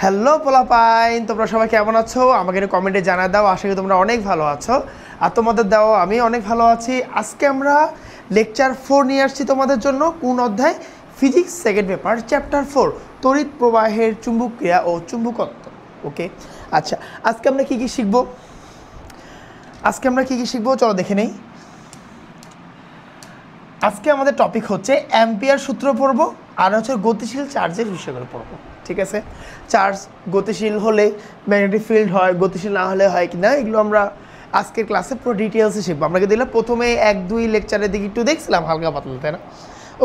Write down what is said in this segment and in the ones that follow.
Hello পোলাপাইন, তোমরা সবাই কেমন আছো? আমাকে একটু কমেন্টে জানায় দাও। আশা করি তোমরা অনেক ভালো আছো, আর তোমাদের দাও আমি অনেক ভালো আছি। আজকে আমরা লেকচার 4 নিয়ে আসছি তোমাদের জন্য। কোন অধ্যায়? ফিজিক্স সেকেন্ড পেপার চ্যাপ্টার 4, তড়িৎ প্রবাহের চুম্বক ক্রিয়া ও চুম্বকত্ব। ওকে, আচ্ছা, আজকে আমরা কি শিখবো? চলো দেখে নেই। আজকে আমাদের টপিক হচ্ছে অ্যাম্পিয়ার সূত্র পড়বো, আর হচ্ছে গতিশীল চার্জের বিষয়গুলো পড়বো। ঠিক আছে, চার্জ গতিশীল হলে ম্যাগনেটিক ফিল্ড হয়, গতিশীল না হলে হয় কি না, এগুলো আমরা আজকের ক্লাসে পুরো ডিটেলসে শিখবো। আমরা দিলাম প্রথমে 1-2 লেকচারের দিকে একটু দেখছিলাম হালকা পাতলা, তাই না?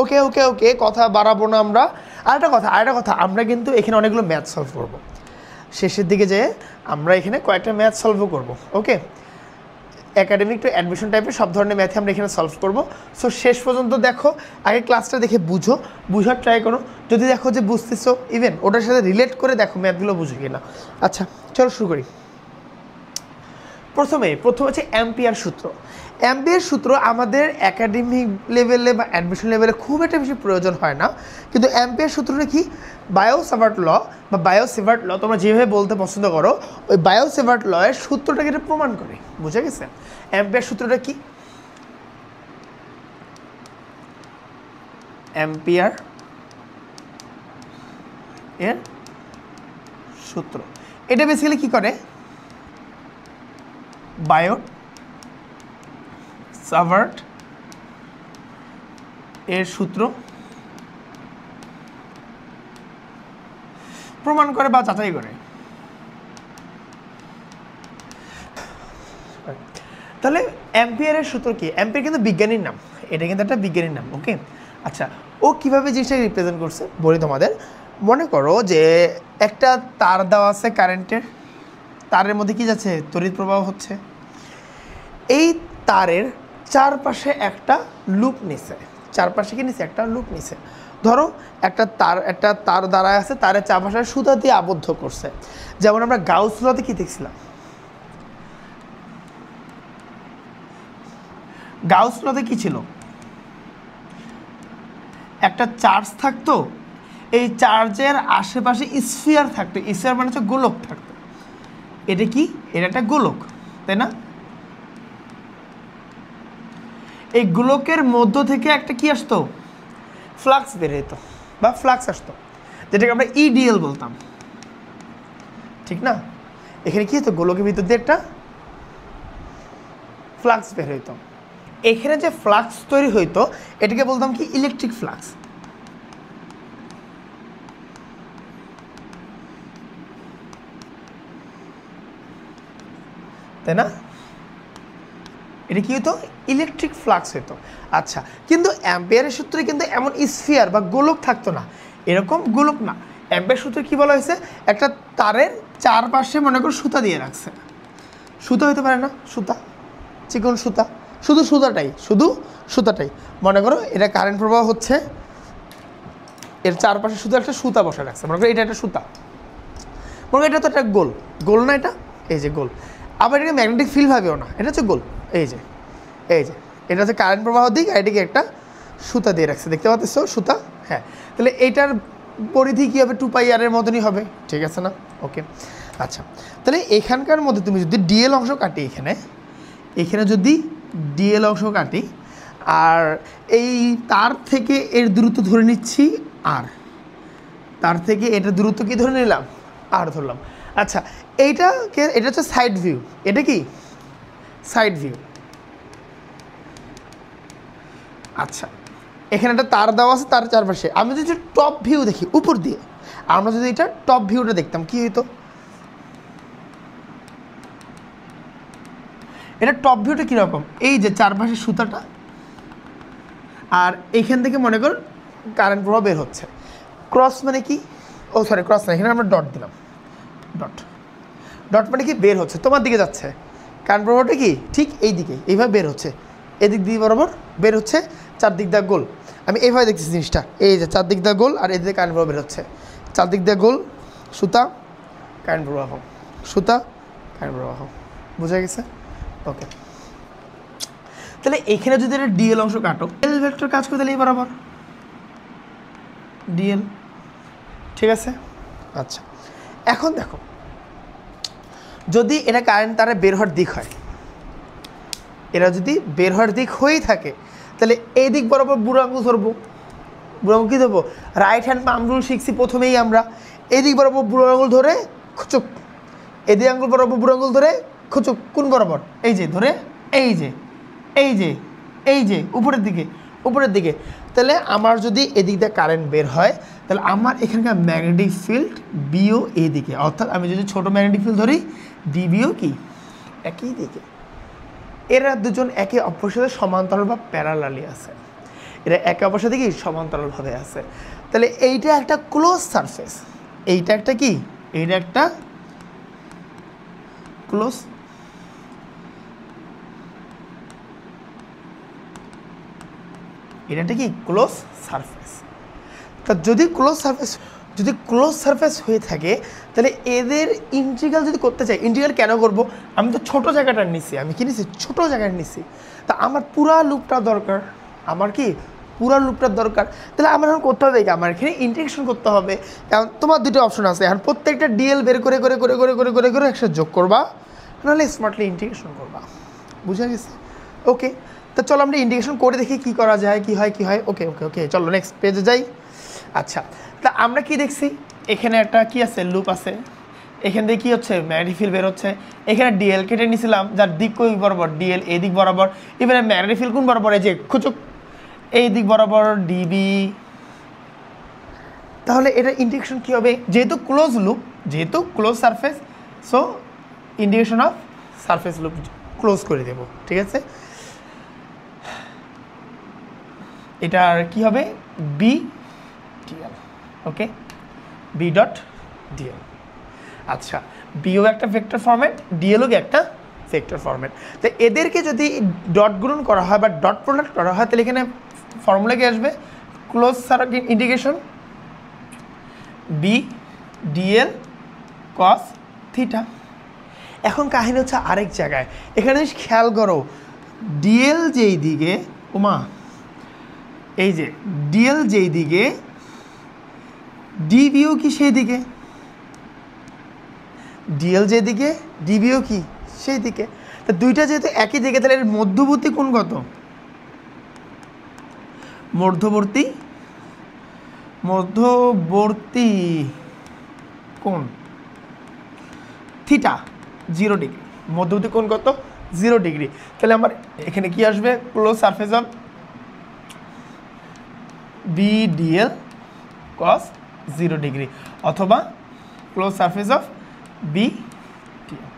ওকে ওকে ওকে, কথা বাড়াবো না আমরা। আরেকটা কথা, আমরা কিন্তু এখানে অনেকগুলো ম্যাথ সলভ করবো। শেষের দিকে যেয়ে আমরা এখানে কয়েকটা ম্যাথ সলভও করবো। ওকে, একাডেমিক টু অ্যাডমিশন টাইপের সব ধরনের ম্যাথে আমরা এখানে সলভ করবো। সো শেষ পর্যন্ত দেখো, আগে ক্লাসটা দেখে বুঝার ট্রাই করো। যদি দেখো যে বুঝতেছো, ইভেন ওটার সাথে রিলেট করে দেখো ম্যাথগুলো বুঝো কিনা। আচ্ছা চলো শুরু করি। প্রথমে হচ্ছে অ্যাম্পিয়ার সূত্র। অ্যাম্পিয়ার সূত্র আমাদের একাডেমিক লেভেলে বা অ্যাডমিশন লেভেলে খুব একটা বেশি প্রয়োজন হয় না, কিন্তু অ্যাম্পিয়ার সূত্রটা কি? বায়ো-সেভার্ট ল বা বায়ো-সেভার্ট ল, তোমরা যেভাবে বলতে পছন্দ করো, ওই বায়ো-সেভার্ট ল এর সূত্রটাকে এটা প্রমাণ করে। বুঝে গেছে? অ্যাম্পিয়ার সূত্রটা কি? অ্যাম্পিয়ার এর সূত্র এটা বেসিক্যালি কি করে? বায়ো-সাভার্ট এর সূত্র প্রমাণ করে বা যাচাই করে। তাহলে অ্যাম্পিয়ারের সূত্র কি? অ্যাম্পিয়ার কিন্তু বিজ্ঞানীর নাম, এটা কিন্তু একটা বিজ্ঞানীর নাম। ওকে, আচ্ছা, ও কিভাবে জিনিসটাকে রিপ্রেজেন্ট করছে বলি তোমাদের। মনে করো যে একটা তার দেওয়া আছে কারেন্টের, তারের মধ্যে কি যাচ্ছে? তড়িৎ প্রবাহ হচ্ছে। এই তারের চারপাশে একটা লুপ নিছে, একটা লুপ নিছে। ধরো একটা তার দাঁড়ায় আছে, তারের চারপাশে সুতা দিয়ে আবদ্ধ করছে। যেমন আমরা গাউস লতে কি দেখছিলাম? গাউস লতে কি ছিল? একটা চার্জ থাকতো, এই চার্জের আশেপাশে স্ফিয়ার থাকতো। স্ফিয়ার মানে হচ্ছে গোলক থাকতো। এটা কি? এটা একটা গোলক, তাই না? এই গোলকের মধ্য থেকে একটা কি আসতো? ফ্লাক্স বের হতো বা ফ্লাক্স আসতো, যেটাকে আমরা ইডিএল বলতাম। ঠিক না? এখানে কি হতো? গোলকের ভিতর দিয়ে একটা ফ্লাক্স বের হইতো। এখানে যে ফ্লাক্স তৈরি হইতো এটাকে বলতাম কি? Electric flux. তাই না? এটা কি হতো? ইলেকট্রিক ফ্লাক্স হতো। আচ্ছা, কিন্তু অ্যাম্পিয়ারের সূত্রে কিন্তু এমন স্ফিয়ার বা গোলক থাকতো না, এরকম গোলক না। অ্যাম্পিয়ার সূত্রে কি বলা হয়েছে? একটা তারের চারপাশে মনে করো সুতা দিয়ে রাখছে। সুতা হতে পারে না, সুতা, চিকন সুতা, শুধু সুতাটাই মনে করো এটা কারেন্ট প্রবাহ হচ্ছে, এর চারপাশে শুধু একটা সুতা বসে রাখছে। মনে করো এটা একটা সুতা, মনে করো এটা তো একটা গোল না, এই যে গোল। আবার এটাকে ম্যাগনেটিক ফিল্ড ভাবেও না, এটা হচ্ছে গোল। এই যে এটা হচ্ছে কারেন্ট প্রবাহ দিক, আর এটাকে একটা সুতা দিয়ে রাখছে, দেখতে পাচ্ছ সুতা? হ্যাঁ, তাহলে এইটার পরিধি কী হবে? 2πr এর মতনই হবে। ঠিক আছে না? ওকে, আচ্ছা, তাহলে এখানকার মধ্যে তুমি যদি ডিএল অংশ কাটি, এখানে যদি ডিএল অংশ কাটি, আর এই তার থেকে এর দূরত্ব ধরে নিচ্ছি আর, তার থেকে এটা দূরত্ব কি ধরে নিলাম? আর ধরলাম। আচ্ছা, এটা হচ্ছে সাইড ভিউ। এটা কি? Side view. আচ্ছা, এখানে একটা তার দেওয়া আছে, তার চারপাশে আমি যদি টপ ভিউ দেখি উপর দিয়ে, আমরা যদি এটা টপ ভিউটা দেখতাম কি হইতো? এটা টপ ভিউটা কীরকম? এই যে চারপাশে সুতাটা, আর এইখান থেকে মনে কর কারেন্ট প্রবাহ বের হচ্ছে। ক্রস মানে কি? ক্রস না, এখানে আমরা ডট দিলাম। ডট মানে কি? বের হচ্ছে, তোমার দিকে যাচ্ছে। কারেন্ট প্রবাহটা কি? ঠিক এই দিকে, এইভাবে বের হচ্ছে, এদিক দিয়ে বরাবর বের হচ্ছে, চারদিক দিয়ে গোল। আমি এইভাবে দেখতেছি জিনিসটা, এই যে চারদিক দিয়ে গোল, আর এদিকে কারেন্ট প্রবাহ বের হচ্ছে। চারদিক দিয়ে গোল, সুতা, কারেন্ট প্রবাহ, সুতা, কারেন্ট প্রবাহ। বুঝা গেছে? ওকে, তাহলে এখানে যদি একটা ডিএল অংশ কাটো, এল ভেক্টর কাজ করে, তাহলে এই বরাবর ডিএল। ঠিক আছে? আচ্ছা, এখন দেখো যদি এটা কারেন্ট তারে বের হওয়ার দিক হয়, এরা যদি বের হওয়ার দিক হয়েই থাকে তাহলে এই দিক বরাবর বুড়ো আঙুল ধরবো। বুড়ো আঙুল কী ধরবো? রাইট হ্যান্ড পাম রুল শিখছি প্রথমেই আমরা। এই দিক বরাবর বুড়ো আঙুল ধরে খুচুক, এদিক আঙুল বরাবর বুড়ো আঙুল ধরে খুচুক। কোন বরাবর? এই যে ধরে, এই যে এই যে এই যে উপরের দিকে, উপরের দিকে। তাহলে আমার যদি এদিক দিয়ে কারেন্ট বের হয় তাহলে আমার এখানকার ম্যাগনেটিক ফিল্ড বিও এই দিকে, অর্থাৎ আমি যদি ছোটো ম্যাগনেটিক ফিল্ড ধরি ডিবিও কি একই দিকে। এরা দুজন একে অপরের সাথে সমান্তরাল বা প্যারালালি আছে, এরা একে অপরের সাথে কি সমান্তরালভাবে আছে। তাহলে এইটা একটা ক্লোজ সারফেস, এইটা একটা কি, এইটা একটা ক্লোজ, এটা একটা কি ক্লোজ সারফেস। তা যদি ক্লোজ সারফেস হয়ে থাকে তাহলে এদের ইন্টিগ্রাল যদি করতে চাই, ইন্টিগ্রাল কেন করব? আমি তো ছোট জায়গাটা নিছি, আমি কি নিছি? ছোট জায়গাটা নিছি। তা আমার পুরা লুপটা দরকার, আমার কি পুরা লুপটার দরকার। তাহলে আমার এখন করতে হবে কি, আমার এখানে ইন্টিগ্রেশন করতে হবে। কারণ তোমার দুটো অপশন আছে, এখন প্রত্যেকটা ডিএল বের করে করে করে করে করে করে করে একসাথে যোগ করবা, নাহলে স্মার্টলি ইন্টিগ্রেশন করবা। বুঝা গেছে? ওকে, তো চলো আমরা ইন্টিগ্রেশন করে দেখি কী করা যায়, কী হয় কী হয়। ওকে ওকে ওকে, চলো নেক্সট পেজে যাই। আচ্ছা, তা আমরা কি দেখছি? এখানে একটা কি আছে, লুপ আছে। এখান থেকে কী হচ্ছে? ম্যাগনেটিক ফিল্ড বের হচ্ছে। এখানে ডিএল কেটে নিয়েছিলাম, যার দিক কই বরাবর? ডিএল এই দিক বরাবর। এবারে ম্যাগনেটিক ফিল্ড কোন বরাবর? এই যে খুচুক এই দিক বরাবর ডিবি। তাহলে এটা ইন্টিগ্রেশন কী হবে? যেহেতু ক্লোজ লুপ, যেহেতু close surface, so integration of surface loop close করে দেব। ঠিক আছে, এটার কি হবে? B DL. Okay, B dot DL. আচ্ছা, বিও একটা ভেক্টর ফরম্যাট, ডিএলও একটা ভেক্টর ফরম্যাট। তো এদেরকে যদি ডট গুণন করা হয় বা ডট প্রোডাক্ট করা হয় তাহলে এখানে ফর্মুলা কি আসবে? Close circuit integration B DL cos theta. এখন কাহিনী হচ্ছে আরেক জায়গায়, এখানে খেয়াল করো ডিএল যেই দিকে, ওমা এই যে ডিএল যেই দিকে, ডিবিও কি সেই দিকে, ডিএল যেদিকে ডিবিও কি সেই দিকে। তা দুইটা যেহেতু একই দিকে তাহলে এর মধ্যবর্তী কোণ কত? মধ্যবর্তী কোণ থিটা 0 ডিগ্রি। মধ্যবর্তী কোণ কত? 0 ডিগ্রি। তাহলে আমার এখানে কি আসবে? Close surface of B DL cos 0 degree, অথবা close surface of B DL.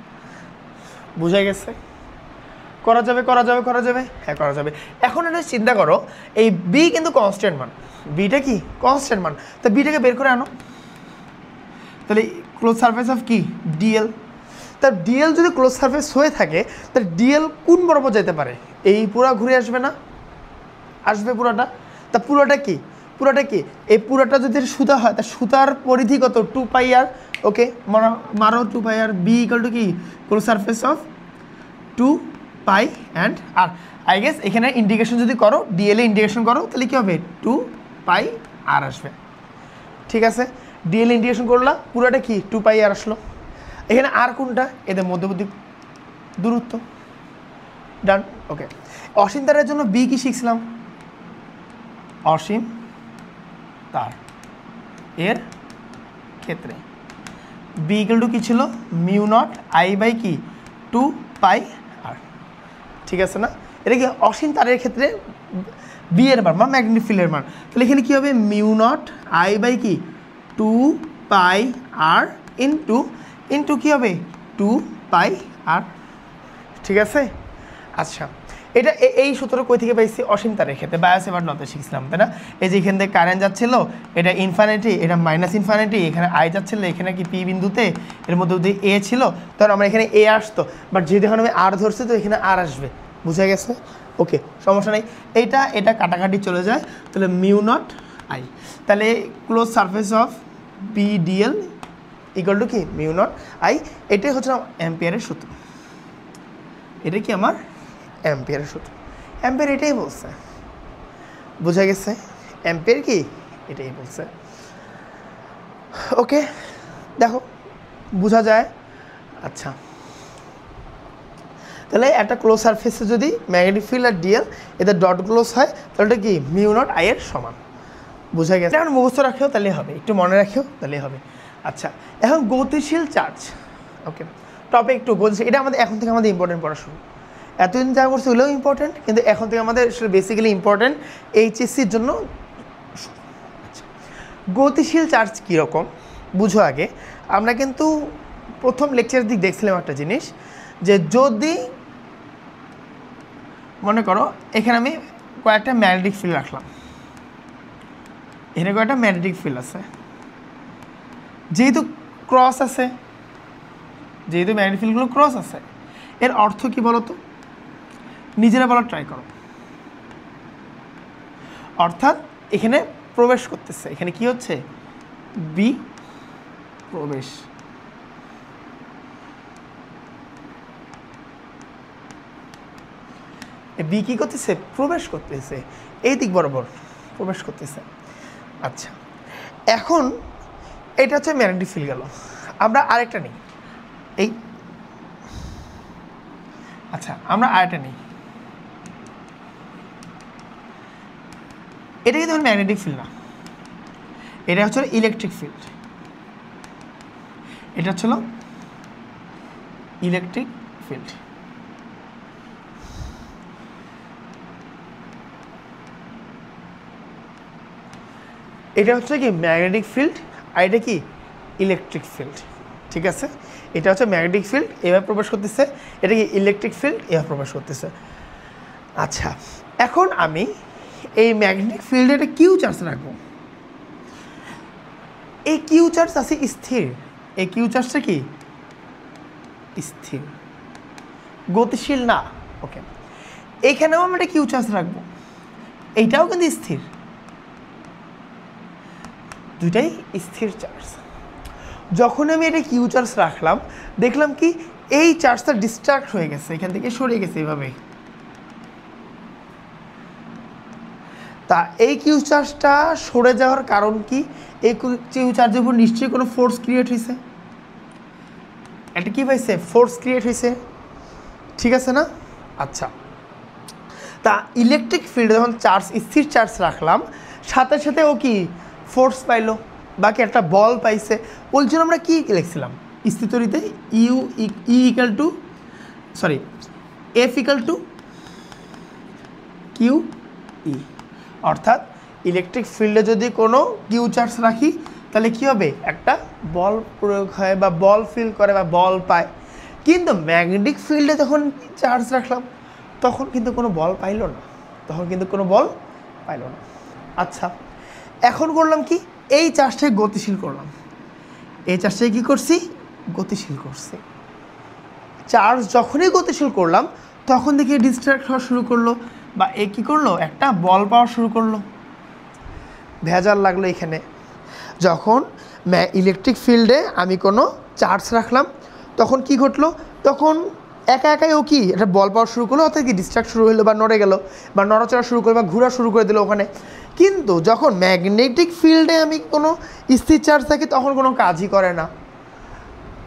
বুঝা গেছে? করা যাবে করা যাবে করা যাবে, হ্যাঁ করা যাবে। এখন এটা চিন্তা করো, এই বি কিন্তু কনস্ট্যান্ট মান, বিটা কি কনস্ট্যান্ট মান। তা বিটাকে বের করে আনো, তাহলে ক্লোজ সারফেস অফ কি ডিএল। তার ডিএল যদি ক্লোজ সারফেস হয়ে থাকে তাহলে ডিএল কোন বরাবর যেতে পারে? এই পুরা ঘুরে আসবে না? আসবে পুরাটা। তা পুরোটা কি? পুরোটা কি? এই পুরোটা যদি সুতা হয় তা সুতার পরিধি কত? 2 পাই আর। ওকে, মারো 2 pi r. B equal to কি? Close surface of 2 pi and r. I guess এখানে ইন্টিগ্রেশন যদি করো, ডিএল এ ইন্টিগ্রেশন করো তাহলে কী হবে? 2 পাই আর আসবে। ঠিক আছে, ডিএল ইন্টিগ্রেশন করলাম, পুরোটা কি 2 পাই আর আসলো। এখানে আর কোনটা? এদের মধ্যবর্তী দূরত্ব। ডান। ওকে, অসীম তারের জন্য বি কি শিখছিলাম? অসীম তার এর ক্ষেত্রে বি ইকুয়াল টু কী ছিল? মিউ নট আই বাই কি 2 পাই আর। ঠিক আছে না? এটা কি অসীম তারের ক্ষেত্রে বি এর মান বা ম্যাগনেটিক ফিল্ডের মান। তাহলে এখানে কী হবে? মিউ নট আই বাই কি 2 পাই আর ইন্টু কী হবে? 2 পাই আর। ঠিক আছে, আচ্ছা এটা এই সূত্র কই থেকে পাইছি? অসীম তারের ক্ষেত্রে বায়োস এবার নতে শিখছিলাম, তাই না? এই যে এখান থেকে কারেন্ট যাচ্ছিল, এটা ইনফাইনিটি, এটা মাইনাস ইনফাইনিটি, এখানে আই যাচ্ছিল, এখানে কি পি বিন্দুতে এর মধ্যে যদি এ ছিল তখন আমরা এখানে এ আসতো, বাট যেহেতু এখন আমি আর ধরছি তো এখানে আর আসবে। বুঝা গেছে? ওকে, সমস্যা নেই। এটা কাটাকাটি চলে যায়, তাহলে মিউ নট আই। তাহলে close surface of B DL equal to কি? Mu naught I. এটাই হচ্ছে অ্যাম্পিয়ারের সূত্র। এটা কি আমার অ্যাম্পিয়ারের সূত্র। অ্যাম্পিয়ার এটাই বলছে। বোঝা গেছে? অ্যাম্পিয়ার কি এটাই বলছে। ওকে, দেখো বোঝা যায়? আচ্ছা, তাহলে একটা ক্লোজ সারফেসে যদি ম্যাগনেটিক ফিল্ড আর ডিএল এদের ডট ক্লোজ হয় তাহলে এটা কি মিউ নট আই এর সমান। বোঝা গেছে? এখন মুখস্থ রাখেও তাহলে হবে, একটু মনে রাখেও তাহলে হবে। আচ্ছা, এখন গতিশীল চার্জ। ওকে, টপিক একটু গতিশীল, এটা আমাদের এখন থেকে আমাদের ইম্পর্টেন্ট পড়া শুরু। এতদিন যা করছে ওগুলোও ইম্পর্টেন্ট, কিন্তু এখন থেকে আমাদের বেসিক্যালি ইম্পর্টেন্ট এইচএসসির জন্য। আচ্ছা, গতিশীল চার্জ কীরকম বুঝো আগে। আমরা কিন্তু প্রথম লেকচারের দিক দেখছিলাম একটা জিনিস, যে যদি মনে করো এখানে আমি কয়েকটা ম্যাগনেটিক ফিল্ড রাখলাম, এখানে কয়েকটা ম্যাগনেটিক ফিল্ড আছে, যেহেতু ক্রস আছে, যেহেতু ম্যাগনেটিক ফিল্ডগুলো ক্রস আছে, এর অর্থ কি বলো তো? নিজেরা বলার ট্রাই করো। অর্থাৎ এখানে প্রবেশ করতেছে, এখানে কি হচ্ছে? বি প্রবেশ। বি কি করতেছে? প্রবেশ করতেছে, এই দিক বরাবর প্রবেশ করতেছে। আচ্ছা, এখন এটা হচ্ছে ম্যাগনেটিক ফিল্ড গেল। আমরা আরেকটা নিই, এই আচ্ছা আমরা আরেকটা নিই, এটা কিন্তু ম্যাগনেটিক ফিল্ড না, এটা হচ্ছে ইলেকট্রিক ফিল্ড। এটা হচ্ছিল ইলেকট্রিক ফিল্ড। এটা হচ্ছে কি ম্যাগনেটিক ফিল্ড, আর এটা কি ইলেকট্রিক ফিল্ড। ঠিক আছে, এটা হচ্ছে ম্যাগনেটিক ফিল্ড, এভাবে প্রবেশ করতেছে, এটা কি ইলেকট্রিক ফিল্ড, এভাবে প্রবেশ করতেছে। আচ্ছা, এখন আমি এই ম্যাগনেটিক ফিল্ডে একটা কিউ চার্জ রাখবো। এই কিউ চার্জ আছে স্থির, এই কিউ চার্জটা কি স্থির, গতিশীল না। ওকে, এইখানেও আমি একটা কিউ চার্জ রাখবো, এইটাও কিন্তু স্থির, দুইটাই স্থির চার্জ। যখন আমি এটা কিউ চার্জ রাখলাম, দেখলাম কি এই চার্জটা ডিস্ট্রাক্ট হয়ে গেছে, এখান থেকে সরে গেছে এইভাবে। তা এই কিউ চার্জটা সরে যাওয়ার কারণ কি? এই কিউ চার্জের উপর নিশ্চয়ই কোনো ফোর্স ক্রিয়েট হয়েছে, এটা কি পাইছে? ফোর্স ক্রিয়েট হয়েছে, ঠিক আছে না? আচ্ছা, তা ইলেকট্রিক ফিল্ডে যখন চার্জ স্থির চার্জ রাখলাম, সাথে সাথে ও কি ফোর্স পাইলো, বাকি একটা বল পাইছে। ওই জন্য আমরা কী লিখছিলাম স্থিতরিতে? U equal to sorry F equal to Q E. অর্থাৎ ইলেকট্রিক ফিল্ডে যদি কোনো কিউ চার্জ রাখি তাহলে কী হবে? একটা বল প্রয়োগ হয় বা বল ফিল করে বা বল পায়। কিন্তু ম্যাগনেটিক ফিল্ডে যখন চার্জ রাখলাম তখন কিন্তু কোনো বল পাইল না, তখন কিন্তু কোনো বল পাইল না। আচ্ছা, এখন করলাম কি? এই চার্জটাকে গতিশীল করলাম, এই চার্জটাকে কী করছি? গতিশীল করছি। চার্জ যখনই গতিশীল করলাম তখন দেখি ডিস্ট্রাক্ট হওয়া শুরু করলো, বা এ কী করলো? একটা বল পাওয়া শুরু করলো। ভেজাল লাগলো এখানে। যখন ইলেকট্রিক ফিল্ডে আমি কোনো চার্জ রাখলাম তখন কি ঘটলো? তখন একা একাই ও কি একটা বল পাওয়া শুরু করলো, অর্থাৎ কি ডিস্ট্রাক্ট শুরু হলো বা নড়ে গেল বা নড়াচড়া শুরু করলো বা ঘোরা শুরু করে দিল ওখানে। কিন্তু যখন ম্যাগনেটিক ফিল্ডে আমি কোনো স্থির চার্জ থাকি তখন কোনো কাজই করে না।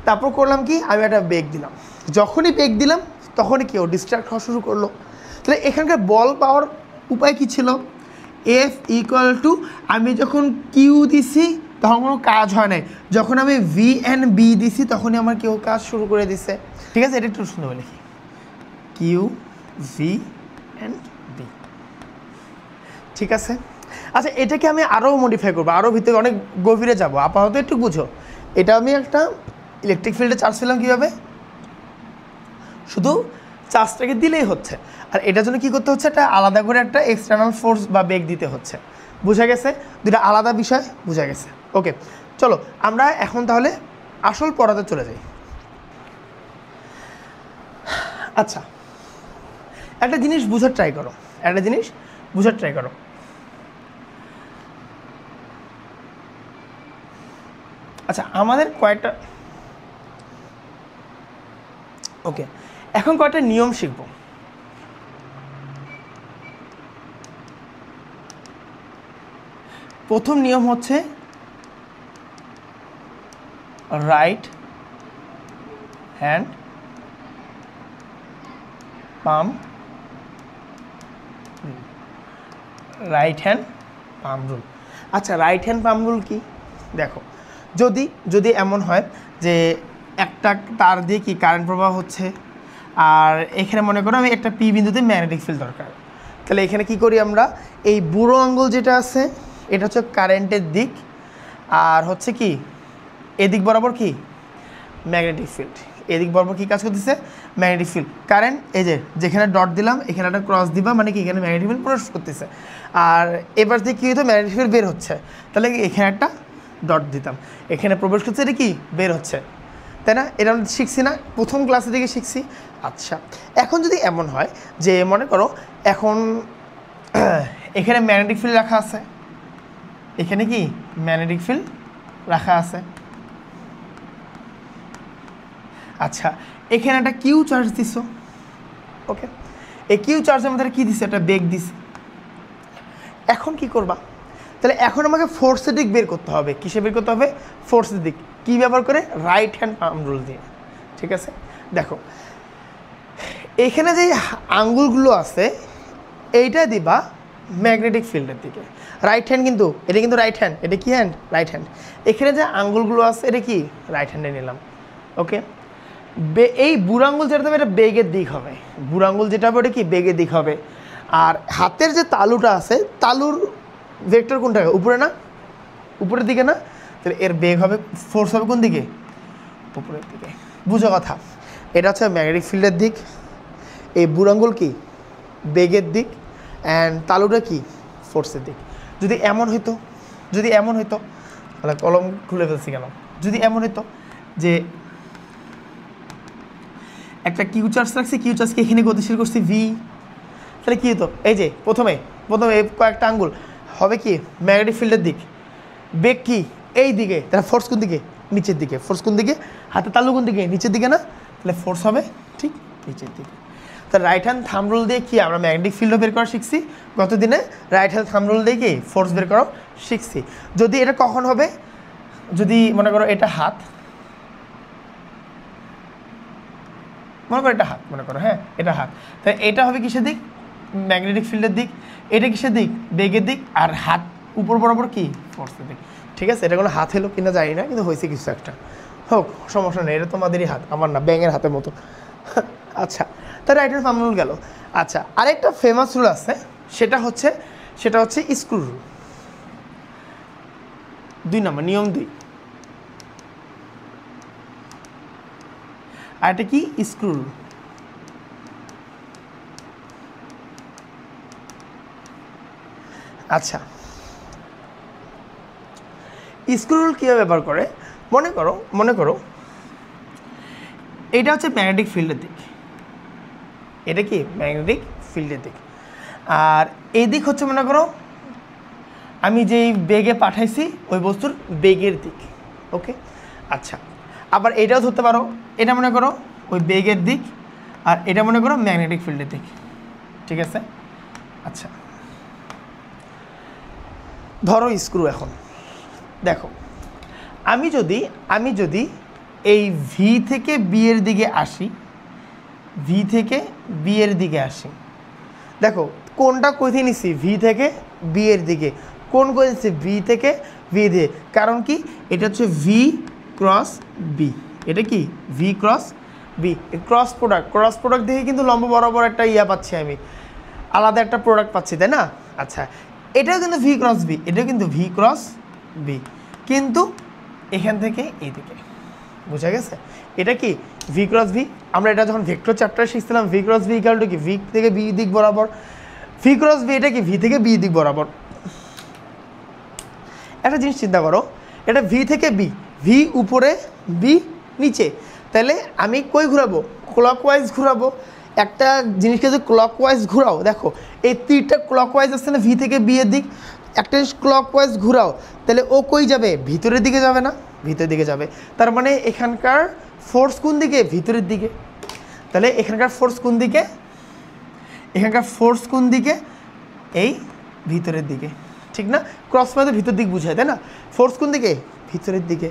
তারপর করলাম কি? আমি একটা বেগ দিলাম, যখনই বেগ দিলাম তখনই কেউ ডিস্ট্রাক্ট হওয়া শুরু করলো। তাহলে এখানকার বল পাওয়ার উপায় কী ছিল? এফ ইকুয়াল টু আমি যখন কিউ দিছি তখন কোনো কাজ হয় নাই, যখন আমি ভি অ্যান্ড বি দিছি তখনই আমার কেউ কাজ শুরু করে দিছে। ঠিক আছে, এটা একটু সুন্দর লিখি, কিউ ভি অ্যান্ড বি। ঠিক আছে, আচ্ছা এটাকে আমি আরও মডিফাই করবো, আরও ভিতরে অনেক গভীরে যাব, আপাতত একটু বুঝো। এটা আমি একটা ইলেকট্রিক ফিল্ডে চার্জ পেলাম কীভাবে? শুধু চার্জটাকে দিলেই হচ্ছে, আর এটার জন্য কী করতে হচ্ছে? একটা আলাদা করে একটা এক্সটার্নাল ফোর্স বা বেগ দিতে হচ্ছে। বোঝা গেছে? দুটা আলাদা বিষয় বোঝা গেছে। ওকে, চলো আমরা এখন তাহলে আসল পড়াতে চলে যাই। আচ্ছা, একটা জিনিস বোঝার ট্রাই করো, একটা জিনিস বোঝার ট্রাই করো। আচ্ছা, আমাদের কয়েকটা ওকে, এখন কয়েকটা নিয়ম শিখব। প্রথম নিয়ম হচ্ছে রাইট হ্যান্ড পাম রাইট হ্যান্ড পাম রুল। আচ্ছা, রাইট হ্যান্ড পাম রুল কি? দেখো, যদি এমন হয় যে একটা তার দিয়ে কি কারেন্ট প্রবাহ হচ্ছে, আর এখানে মনে করো আমি একটা পি বিন্দুতে ম্যাগনেটিক ফিল্ড দরকার, তাহলে এখানে কি করি আমরা, এই বুড়ো আঙ্গুল যেটা আছে এটা হচ্ছে কারেন্টের দিক, আর হচ্ছে কি এদিক বরাবর কি ম্যাগনেটিক ফিল্ড, এদিক বরাবর কি কাজ করতেছে ম্যাগনেটিক ফিল্ড। কারেন্ট এই যে যেখানে ডট দিলাম এখানে একটা ক্রস দিবা, মানে কি এখানে ম্যাগনেটিক ফিল্ড প্রবেশ করতেছে, আর এবার থেকে কী হতো ম্যাগনেটিক ফিল্ড বের হচ্ছে, তাহলে এখানে একটা ডট দিতাম, এখানে প্রবেশ করছে, এটা কি বের হচ্ছে, তাই না? এটা আমরা শিখছি না, প্রথম ক্লাসে থেকে শিখছি। আচ্ছা, এখন যদি এমন হয় যে মনে করো এখন এখানে ম্যাগনেটিক ফিল্ড রাখা আছে, এখানে কি ম্যাগনেটিক ফিল্ড রাখা আছে। আচ্ছা, এখানে একটা কিউ চার্জ দিছ, ওকে, এই কিউ চার্জের মধ্যে কী দিছে, একটা বেগ দিছে। এখন কি করবা, তাহলে এখন আমাকে ফোর্সের দিক বের করতে হবে। কিসে বের করতে হবে? ফোর্সের দিক। কী ব্যবহার করে? রাইট হ্যান্ড পাম রুল দিয়ে। ঠিক আছে, দেখো এখানে যে আঙ্গুলগুলো আছে এইটা দিবা ম্যাগনেটিক ফিল্ডের দিকে। রাইট হ্যান্ড কিন্তু, এটা কিন্তু রাইট হ্যান্ড, এটা কি হ্যান্ড? Right hand. এখানে যে আঙ্গুলগুলো আছে এটা কি রাইট হ্যান্ডে নিলাম, ওকে। এই বুড়ো আঙ্গুল যেটা হবে এটা বেগের দিক হবে, বুড়ো আঙ্গুল যেটা হবে ওটা কি বেগের দিক হবে। আর হাতের যে তালুটা আছে, তালুর ভেক্টর কোনটা? উপরে না, উপরের দিকে না, তাহলে এর বেগ হবে, ফোর্স হবে কোন দিকে? উপরের দিকে। বুঝো কথা, এটা হচ্ছে ম্যাগনেটিক ফিল্ডের দিক, এই বুড়ো আঙ্গুল কি বেগের দিক, অ্যান্ড তালুটা কি ফোর্সের দিক। যদি এমন হইতো, তাহলে কলম খুলে ফেলছি কেন, যদি এমন হইতো যে একটা কিউ চার্জ রাখছি, কিউ চার্জকে এখানে গতিশীল করছি ভি, তাহলে কী হতো? এই যে প্রথমে কয়েকটা আঙ্গুল হবে কি ম্যাগনেটিক ফিল্ডের দিক, বেগ কি এই দিকে, তাহলে ফোর্স কোন দিকে? নিচের দিকে। ফোর্স কোন দিকে? হাতে তালু কোন দিকে? নিচের দিকে না, তাহলে ফোর্স হবে ঠিক নিচের দিকে। তাহলে রাইট হ্যান্ড থাম্ব রুল দিয়ে কি আমরা ম্যাগনেটিক ফিল্ডও বের করা শিখছি গত দিনে, রাইট হ্যান্ড থাম্ব রুল দিয়ে কি ফোর্স বের করাও শিখছি। যদি এটা কখন হবে, যদি মনে করো এটা হাত, মনে করো এটা হাত, মনে করো হ্যাঁ এটা হাত, তাহলে এটা হবে কিসের দিক? ম্যাগনেটিক ফিল্ডের দিক। এটা কিসের দিক? বেগের দিক। আর হাত উপর বরাবর কি ফোর্সের দিক। ঠিক আছে, এটা কোনো হাত হলো কিনা জানি না, কিন্তু হয়েছে কিছু একটা, হোক সমস্যা নেই, এটা তোমাদেরই হাত, আমার না, ব্যাঙের হাতের মতো। আচ্ছা, তাহলে রাইট হ্যান্ড থাম্ব রুল গেল। আচ্ছা, আরেকটা ফেমাস রুল আছে, সেটা হচ্ছে স্ক্রু রুল। 2 নম্বর, নিয়ম 2। আর এটা কি? Screw rule. আচ্ছা, স্ক্রু রুল কীভাবে ব্যবহার করে? মনে করো এটা হচ্ছে ম্যাগনেটিক ফিল্ডের দিক, এটা কি ম্যাগনেটিক ফিল্ডের দিক, আর এই দিক হচ্ছে মনে করো আমি যেই বেগে পাঠাইছি ওই বস্তুর বেগের দিক, ওকে। আচ্ছা, আবার এটাও ধরতে পারো, এটা মনে করো ওই বেগের দিক, আর এটা মনে করো ম্যাগনেটিক ফিল্ডের দিক। ঠিক আছে, আচ্ছা ধরো স্ক্রু। এখন দেখো, আমি যদি এই ভি থেকে বি এর দিকে আসি, দেখো কোনটা কোথায় নিচ্ছি? ভি থেকে বি এর দিকে। কোন করে নিচ্ছি? ভি থেকে বি দিয়ে। কারণ কি? এটা হচ্ছে ভি ক্রস বি, এটা কি V cross B, cross product দেখে কিন্তু লম্ব বরাবর একটা পাচ্ছি, আমি আলাদা একটা প্রোডাক্ট পাচ্ছি, তাই না? আচ্ছা, এটাও কিন্তু ভি ক্রস বি, এটাও কিন্তু ভি ক্রস বি, কিন্তু এখান থেকে এইদিকে, বুঝা গেছে? এটা কি ভি ক্রস ভি। আমরা এটা যখন ভেক্টর চ্যাপ্টারে শিখছিলাম, V cross V equal to কি ভি থেকে বি দিক বরাবর, ভি ক্রস বি এটা কি ভি থেকে বি দিক বরাবর। একটা জিনিস চিন্তা করো, এটা ভি থেকে বি, ভি উপরে বি নিচে, তাহলে আমি কই ঘুরাবো? ক্লকওয়াইজ ঘুরাবো। একটা জিনিসকে যদি ক্লকওয়াইজ ঘুরাও, দেখো এই তীরটা ক্লকওয়াইজ আসছে না ভি থেকে বি এর দিক, একটা জিনিস ক্লকওয়াইজ ঘুরাও, তাহলে ও কই যাবে? ভিতরের দিকে যাবে না? ভিতরের দিকে যাবে। তার মানে এখানকার ফোর্স কোন দিকে? ভিতরের দিকে। তাহলে এখানকার ফোর্স কোন দিকে? এই ভিতরের দিকে, ঠিক না? ক্রস মানে ভিতর দিক বুঝায়, তাই না? ফোর্স কোন দিকে? ভিতরের দিকে।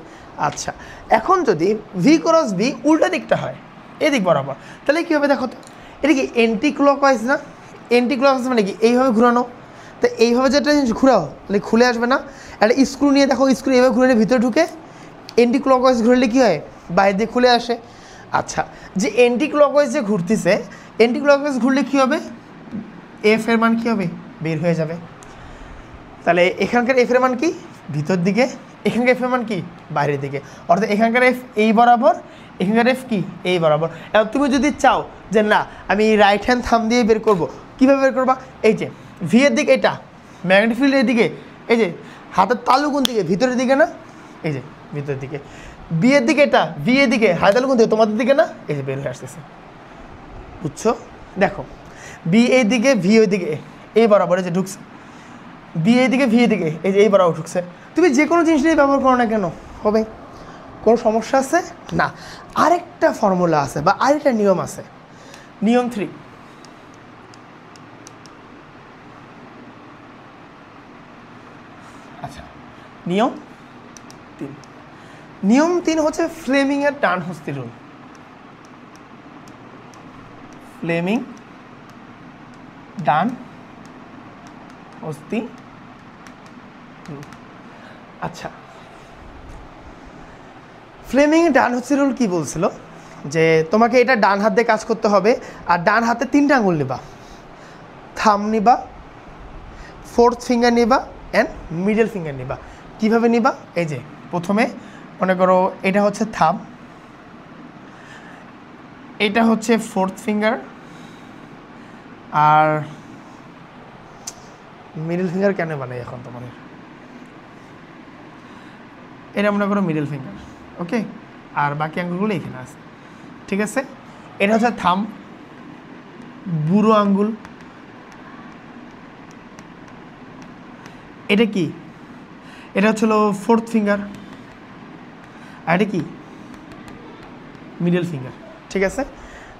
আচ্ছা, এখন যদি ভি ক্রস বি উল্টা দিকটা হয়, এদিক বরাবর। তাহলে কী হবে দেখো তো, এটা কি এন্টি ক্লকওয়াইজ না? এন্টি ক্লকওয়াইজ মানে কি এইভাবে ঘুরানো, তো এইভাবে যেটা জিনিস ঘুরাও তাহলে খুলে আসবে না। একটা স্ক্রু নিয়ে দেখো, স্ক্রু এইভাবে ঘুরে ভিতরে ঢুকে এন্টি ক্লকওয়াইজ ঘুরলে কী হয়, বাইরে দিয়ে খুলে আসে। আচ্ছা, যে এন্টি ক্লকওয়াইজ যে ঘুরতেছে, এন্টি ক্লকওয়াইজ ঘুরলে কী হবে, এফ এর মান কী হবে, বের হয়ে যাবে। তাহলে এখানকার এফ এর মান কি, ভিতর দিকে, এখানকার এফ এর মান কি, বাইরের দিকে। অর্থাৎ এখানকার এফ এই বরাবর, এখানকার এফ কি এই বরাবর। এবার তুমি যদি চাও যে না আমি রাইট হ্যান্ড থাম দিয়ে বের করব, কীভাবে বের করবা, এই যে ভি এর দিকে এটা ম্যাগনেটিক ফিল্ডের দিকে, এই যে হাতের তালু কোন দিকে, ভিতরের দিকে না, এই যে ভিতরের দিকে। বি এর দিকে এটা, ভি এর দিকে হাতের তালু কোন দিকে, তোমাদের দিকে না, এই যে বের হয়ে আসতেছে। বুঝছো? দেখো বি এই দিকে, ভি ওই দিকে, এই বরাবর এই যে ঢুকছে, বি এই দিকে, ভি দিকে, এই যে এই বরাবর ঢুকছে। তুমি যে কোনো জিনিস নিয়ে ব্যবহার করো না কেন, হবে, কোনো সমস্যা আছে না। আরেকটা ফর্মুলা আছে বা আরেকটা নিয়ম আছে, নিয়ম 3। আচ্ছা, নিয়ম 3, নিয়ম 3 হচ্ছে ফ্লেমিং এর ডান হস্তি রুল। ফ্লেমিং ডান হস্তি। আচ্ছা, ফ্লেমিং ডান হস্তি রুল কি বলছিল, যে তোমাকে এটা ডান হাত দিয়ে কাজ করতে হবে, আর ডান হাতে 3টা আঙুল নিবা, থাম নিবা, 4th ফিঙ্গার নিবা অ্যান্ড মিডল ফিঙ্গার নিবা। কিভাবে নিবা, এই যে প্রথমে মনে করো এটা হচ্ছে থাম, এটা হচ্ছে 4th ফিঙ্গার, আর মিডল ফিঙ্গার কেন বানাই এখন তোমাদের, এটা মনে করো মিডল ফিঙ্গার, ওকে, আর বাকি আঙ্গুলগুলো এখানে আছে, ঠিক আছে। এটা হচ্ছে থাম, বুড়ো আঙ্গুল, এটা কি, এটা হচ্ছিল 4th ফিঙ্গার, আর এটা কি মিডল ফিঙ্গার, ঠিক আছে।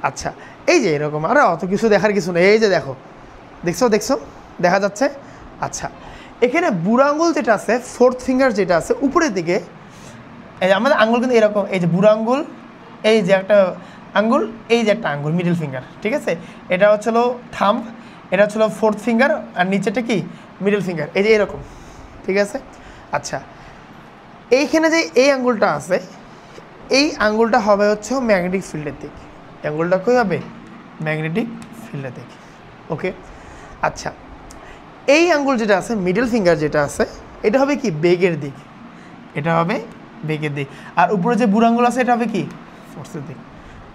আচ্ছা, এই যে এরকম, আরে অত কিছু দেখার কিছু নেই, এই যে দেখো, দেখছো দেখছো দেখা যাচ্ছে। আচ্ছা, এখানে বুড়ো আঙ্গুল যেটা আছে, 4th ফিঙ্গার যেটা আছে উপরের দিকে, এই যে আমাদের আঙ্গুল কিন্তু এরকম, এই যে বুড়ো আঙ্গুল, এই যে একটা আঙ্গুল, এই যে একটা আঙ্গুল মিডল ফিঙ্গার, ঠিক আছে। এটা হচ্ছিলো থাম্ব, এটা হচ্ছিলো 4th ফিঙ্গার, আর নিচেটা কি মিডল ফিঙ্গার, এই যে এরকম, ঠিক আছে। আচ্ছা, এইখানে যে এই আঙ্গুলটা আছে, এই আঙ্গুলটা হবে হচ্ছে ম্যাগনেটিক ফিল্ডের দিক, আঙ্গুলটা কই হবে, ম্যাগনেটিক ফিল্ডের দিক, ওকে। আচ্ছা, এই আঙ্গুল যেটা আছে, মিডল ফিঙ্গার যেটা আছে, এটা হবে কি বেগের দিক, এটা হবে বেগের দিক, আর উপরে যে বুড়ো আঙ্গুল আছে এটা হবে কি ফোর্সের দিক।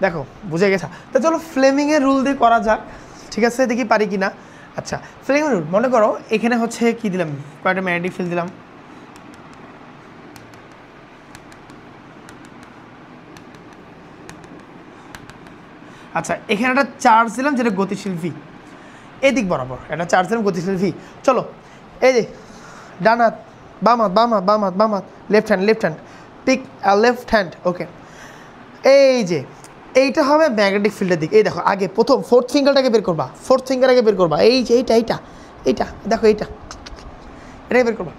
দেখো বুঝে গেছে। তা চলো ফ্লেমিংয়ের রুল দিয়ে করা যাক, ঠিক আছে, দেখি পারি কি না। আচ্ছা, ফ্লেমিং রুল, মনে করো এখানে হচ্ছে কি দিলাম, কয়েকটা ম্যাগনেটিক ফিল্ড দিলাম, আচ্ছা এখানে একটা চার্জ দিলাম যেটা গতিশীল ভি, এদিক বরাবর একটা চার্জ দিলাম গতিশীল ভি। চলো এই যে ডান হাত, বাম হাত, বাম হাত, বাম হাত, বাম হাত, left hand, pick left hand, okay. এই যে এইটা হবে ম্যাগনেটিক ফিল্ডের দিক। এই দেখো আগে প্রথম 4th ফিঙ্গারটাকে বের করবা, 4th ফিঙ্গার আগে বের করবা, এই যে এইটা দেখো, এটাকে বের করবা।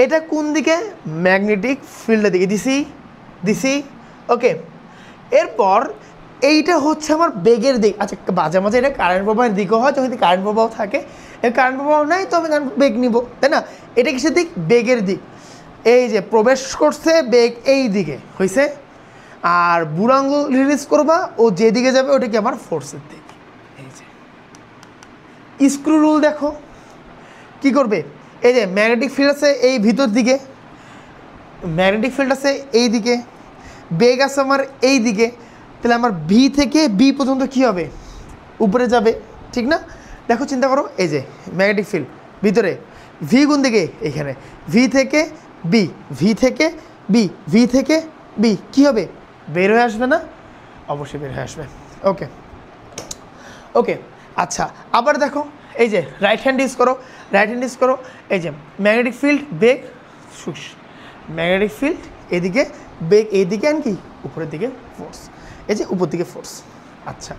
এটা কোন দিকে, ম্যাগনেটিক ফিল্ডের দিকে দিছি, ওকে। এরপর এইটা হচ্ছে আমার বেগের দিক। আচ্ছা, মাঝে মাঝে এটা কারেন্ট প্রবাহের দিকও হয়, যদি কারেন্ট প্রবাহ থাকে, কারেন্ট প্রবাহ নাই তো আমি বেগ নিব, তাই না। এটা কিসের দিক, বেগের দিক। এই যে প্রবেশ করছে বেগ এই দিকে হয়েছে, আর বুড়ো আঙুল রিলিজ করবা, ও যেদিকে যাবে ওটা কি আমার ফোর্সের দিক। এই যে স্ক্রু রুল দেখো কি করবে, এই যে ম্যাগনেটিক ফিল্ড আছে এই ভিতর দিকে, ম্যাগনেটিক ফিল্ড আছে এই দিকে, বেগ আছে আমার এই দিকে, তাহলে আমার ভি থেকে বি পর্যন্ত কি হবে, উপরে যাবে, ঠিক না। দেখো চিন্তা করো, এই যে ম্যাগনেটিক ফিল্ড ভিতরে, ভি কোন দিকে, এখানে ভি থেকে বি, ভি থেকে বি, ভি থেকে বি, কী হবে, বের হয়ে আসবে না, অবশ্যই বের হয়ে আসবে, ওকে ওকে। আচ্ছা, আবার দেখো এই যে রাইট হ্যান্ড ইউজ করো, এই যে ম্যাগনেটিক ফিল্ড বেগ, ম্যাগনেটিক ফিল্ড এদিকে, বেগ এইদিকে, আর কি উপরের দিকে ফোর্স, এই যে উপর দিকে ফোর্স। আচ্ছা,